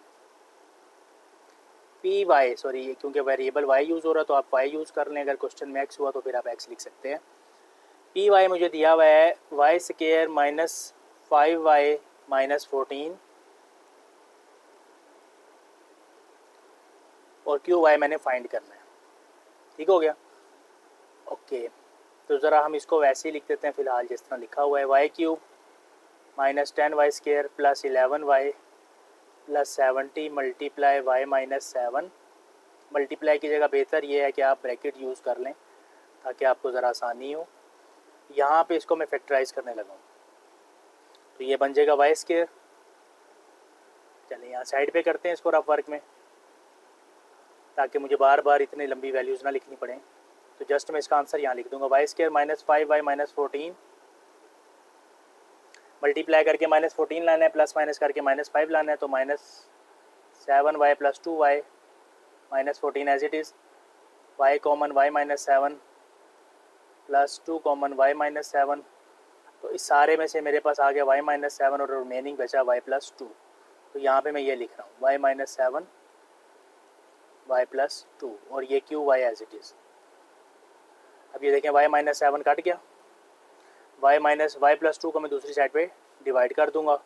p y, sorry क्योंकि वेरिएबल y यूज़ हो रहा है तो आप y यूज़ कर लें। अगर क्वेश्चन में x हुआ तो फिर आप x लिख सकते हैं। पी वाई मुझे दिया हुआ है y square minus 5y minus 14 और क्यू वाई मैंने फाइंड करना है। ठीक हो गया, ओके। तो ज़रा हम इसको वैसे ही लिख देते हैं फ़िलहाल जिस तरह लिखा हुआ है, y cube minus 10y square plus 11y plus 70 multiply y minus 7। Multiply की जगह बेहतर ये है कि आप ब्रैकेट यूज़ कर लें ताकि आपको ज़रा आसानी हो। यहाँ पे इसको मैं फैक्टराइज करने लगा हूँ तो ये बन जाएगा वाई स्क्वायर। चलिए यहाँ साइड पे करते हैं इसको रफ वर्क में ताकि मुझे बार बार इतनी लंबी वैल्यूज़ ना लिखनी पड़े। तो जस्ट मैं इसका आंसर यहाँ लिख दूंगा, y square minus 5y minus 14 multiply करके माइनस 14 लाना है, प्लस माइनस करके माइनस 5 लाना है। तो minus 7y plus 2y minus 14 as it is, y common y minus 7 plus 2 common y minus 7। तो इस सारे में से मेरे पास आ गया y माइनस 7 और रिमेनिंग बचा y प्लस 2। तो यहाँ पे मैं ये लिख रहा हूँ y माइनस 7 y प्लस 2 और ये q y as it is. अब ये देखें y माइनस 7 कट गया, y प्लस 2 को मैं दूसरी साइड पे डिवाइड कर दूंगा।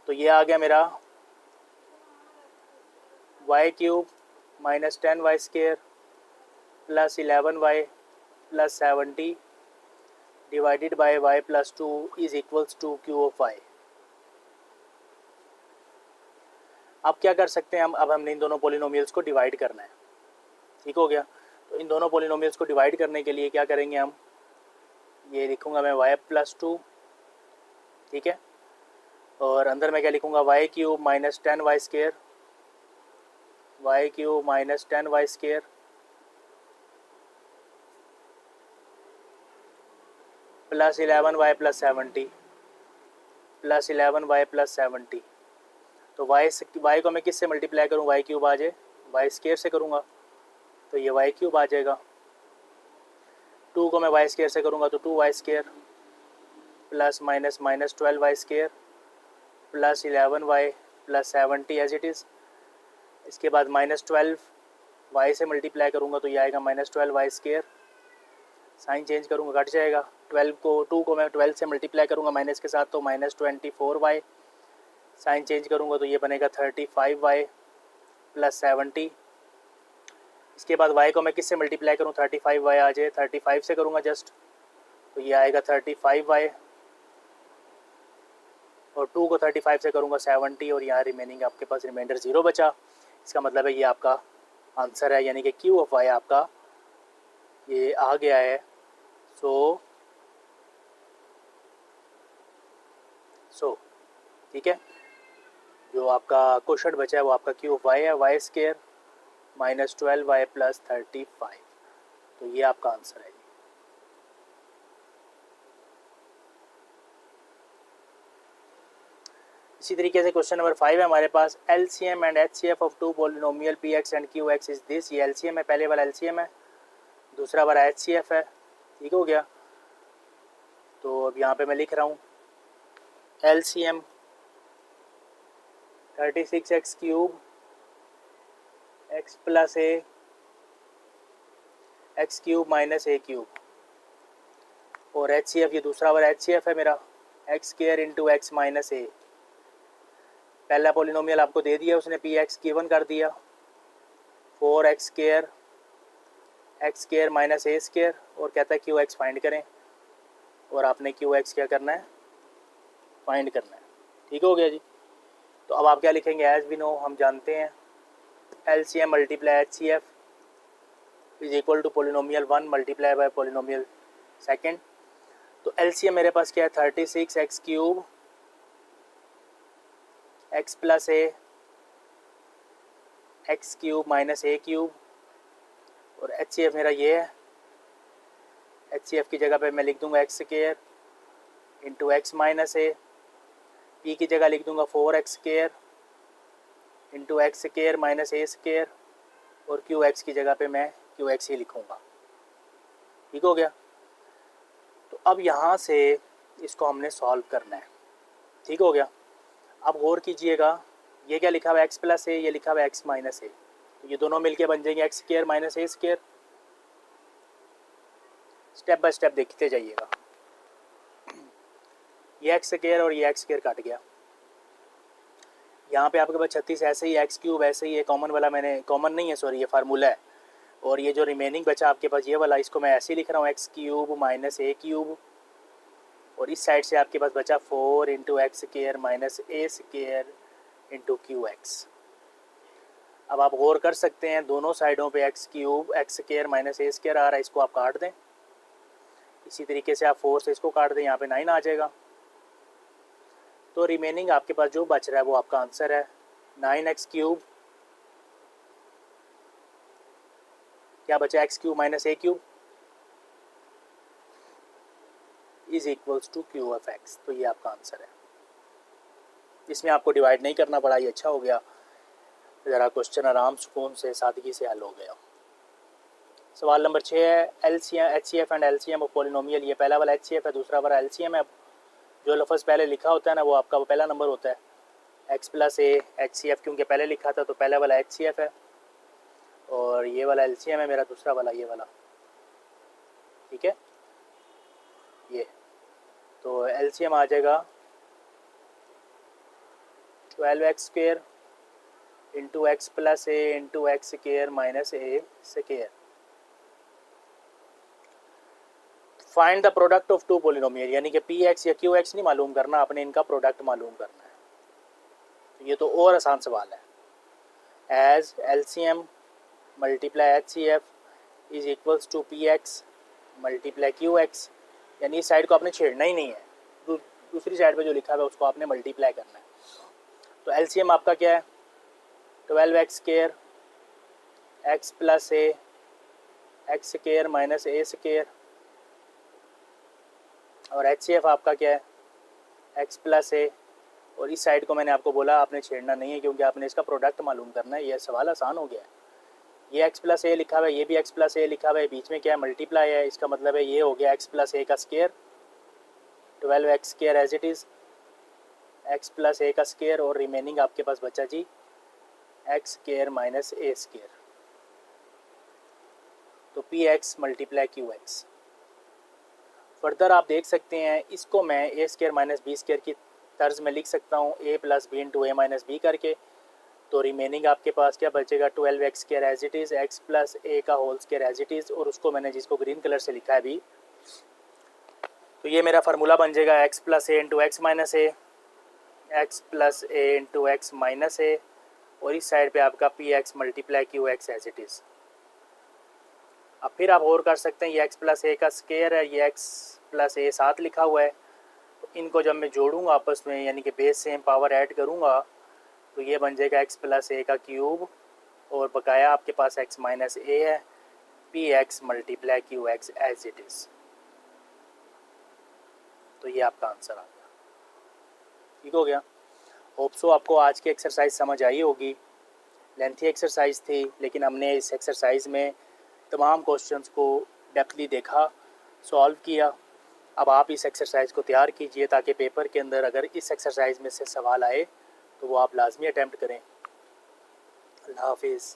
तो ये आ गया मेरा y cube minus 10y square plus 11y plus 70 divided by y plus 2 is equals to q of y। अब क्या कर सकते हैं हम, अब हमने इन दोनों पॉलिनोमियल्स को डिवाइड करना है। ठीक हो गया, तो इन दोनों पॉलिनोमियल्स को डिवाइड करने के लिए क्या करेंगे हम, ये लिखूंगा मैं y प्लस 2, ठीक है, और अंदर मैं क्या लिखूंगा y cube minus 10y square, y cube minus 10y square plus 11y plus 70 plus 11y plus 70। तो y को मैं किससे मल्टीप्लाई करूँ, y क्यूब आ जाए, y स्क्वायर से करूँगा तो ये y क्यूब आ जाएगा। 2 को मैं y स्क्वायर से करूँगा तो 2y square plus minus minus 12y square plus 11y plus 70 as it is. इसके बाद माइनस 12 y से मल्टीप्लाई करूँगा तो ये आएगा minus 12y square. Sign change करूँगा कट जाएगा। 2 को मैं 12 से मल्टीप्लाई करूँगा माइनस के साथ तो माइनस 24y। साइन चेंज करूँगा तो ये बनेगा 35y प्लस 70। इसके बाद y को मैं किससे मल्टीप्लाई करूँ, 35y आ जाए, 35 से करूँगा जस्ट तो ये आएगा 35y और 2 को 35 से करूँगा 70 और यहाँ रिमेनिंग आपके पास रिमाइंडर 0 बचा। इसका मतलब है ये आपका आंसर है, यानी कि क्यू ऑफ y आपका ये आ गया है। सो ठीक है, जो आपका क्वेश्चन बचा है वो आपका क्यू ऑफ y है, y square minus 12y plus 35। तो ये आपका आंसर है। इसी तरीके से क्वेश्चन नंबर 5 है हमारे पास, LCM and HCF of two polynomial PX and QX is this. ये LCM है, पहले वाला LCM है, दूसरा वाला HCF है। ठीक हो गया, तो अब यहाँ पे मैं लिख रहा हूँ LCM 36x cube x plus a x cube minus a cube और HCF ये दूसरा वाला HCF है मेरा x square into x minus a। पहला पॉलिनोमियल आपको दे दिया उसने, px गिवन कर दिया 4x square minus a square और कहता है qx फाइंड करें और आपने qx क्या करना है, फाइंड करना है। ठीक हो गया जी। तो अब आप क्या लिखेंगे, एज वी नो, हम जानते हैं LCM multiply HCF is equal to polynomial 1 multiply by polynomial second. तो LCM मेरे पास क्या है, 36 x cube x plus a x cube minus a cube, और HCF मेरा ये है। HCF की जगह पे मैं लिख दूंगा x square into x minus a, p की जगह लिख दूंगा 4x square into x square minus a square, और क्यू एक्स की जगह पे मैं क्यू एक्स ही लिखूँगा। ठीक हो गया। तो अब यहाँ से इसको हमने सॉल्व करना है। ठीक हो गया। अब गौर कीजिएगा, ये क्या लिखा हुआ है, एक्स प्लस ए, ये लिखा हुआ है एक्स माइनस ए, तो ये दोनों मिलके बन जाएंगे x square minus a square. Step by step देखते जाइएगा। ये एक्स स्क्वायर और ये एक्स स्क्वायर काट गया। यहाँ पे आपके पास 36 ऐसे ही एक्स क्यूब, ऐसे ही ये कॉमन वाला, मैंने कॉमन नहीं है सॉरी, ये फार्मूला है। और ये जो रिमेनिंग बचा आपके पास ये वाला, इसको मैं ऐसे ही लिख रहा हूँ, x cube minus a cube, और इस साइड से आपके पास बचा 4 into x square minus a square into q x. अब आप गौर कर सकते हैं दोनों साइडों पे x cube x square minus a square आ रहा है, इसको आप काट दें। इसी तरीके से आप 4 से इसको काट दें, यहाँ पे 9 आ जाएगा। तो रिमेनिंग आपके पास जो बच रहा है वो आपका आंसर है 9x क्यूब, क्या बचा, x cube minus a cube is equals to q of x. तो ये आपका आंसर है। इसमें आपको डिवाइड नहीं करना पड़ा, ये अच्छा हो गया, ज़रा क्वेश्चन आराम सुकून से सादगी से हल हो गया। सवाल नंबर 6 है, LCM HCF and LCM of polynomial. ये पहला वाला HCF है, दूसरा वाला LCM है। जो लफ्ज़ पहले लिखा होता है ना, वो आपका पहला नंबर होता है, एक्स प्लस ए HCF, क्योंकि पहले लिखा था तो पहला वाला HCF है, और ये वाला LCM है मेरा, दूसरा वाला ये वाला। ठीक है, ये तो LCM आ जाएगा 12x square into x plus a into x square minus a square. Find the product of two polynomial, यानी कि PX या QX नहीं मालूम करना, आपने इनका प्रोडक्ट मालूम करना है। तो ये तो और आसान सवाल है। As LCM multiply HCF is equals to PX multiply QX, यानी इस साइड को आपने छेड़ना ही नहीं है, दूसरी साइड पे जो लिखा हुआ है उसको आपने मल्टीप्लाई करना है। तो LCM आपका क्या है, 12x square x plus a x square minus a square, और HCF आपका क्या है, एक्स प्लस ए, और इस साइड को मैंने आपको बोला आपने छेड़ना नहीं है क्योंकि आपने इसका प्रोडक्ट मालूम करना है। ये सवाल आसान हो गया है। ये एक्स प्लस ए लिखा हुआ है, ये भी एक्स प्लस ए लिखा हुआ है, बीच में क्या है, मल्टीप्लाई है, इसका मतलब है ये हो गया एक्स प्लस ए का square, 12x square as it is, x plus a का स्क्वायर, और रिमेनिंग आपके पास बचा जी x square minus a square. तो PX मल्टीप्लाई QX। फर्दर आप देख सकते हैं, इसको मैं a square minus b square की तर्ज में लिख सकता हूँ, a plus b into a minus b करके। तो रिमेनिंग आपके पास क्या बचेगा, 12x square as it is, x plus a का whole square as it is, और उसको मैंने जिसको ग्रीन कलर से लिखा है अभी, तो ये मेरा फार्मूला बन जाएगा x plus a into x minus a, x plus a into x minus a, और इस साइड पे आपका PX multiply QX as it is. अब फिर आप और कर सकते हैं, ये एक्स प्लस ए का स्क्वायर है, ये एक्स प्लस ए साथ लिखा हुआ है, तो इनको जब मैं जोड़ूंगा आपस में, यानी कि बेस सेम पावर ऐड करूंगा, तो ये बन जाएगा एक्स प्लस ए का क्यूब, और बकाया आपके पास एक्स माइनस ए है, PX multiply QX as it is. तो ये आपका आंसर आ गया। ठीक हो गया। होप सो आपको आज की एक्सरसाइज समझ आई होगी। लेंथी एक्सरसाइज थी, लेकिन हमने इस एक्सरसाइज में तमाम क्वेश्चंस को डेप्थली देखा, सॉल्व किया। अब आप इस एक्सरसाइज को तैयार कीजिए ताकि पेपर के अंदर अगर इस एक्सरसाइज में से सवाल आए तो वो आप लाजमी अटैम्प्ट करें। अल्लाह हाफिज़।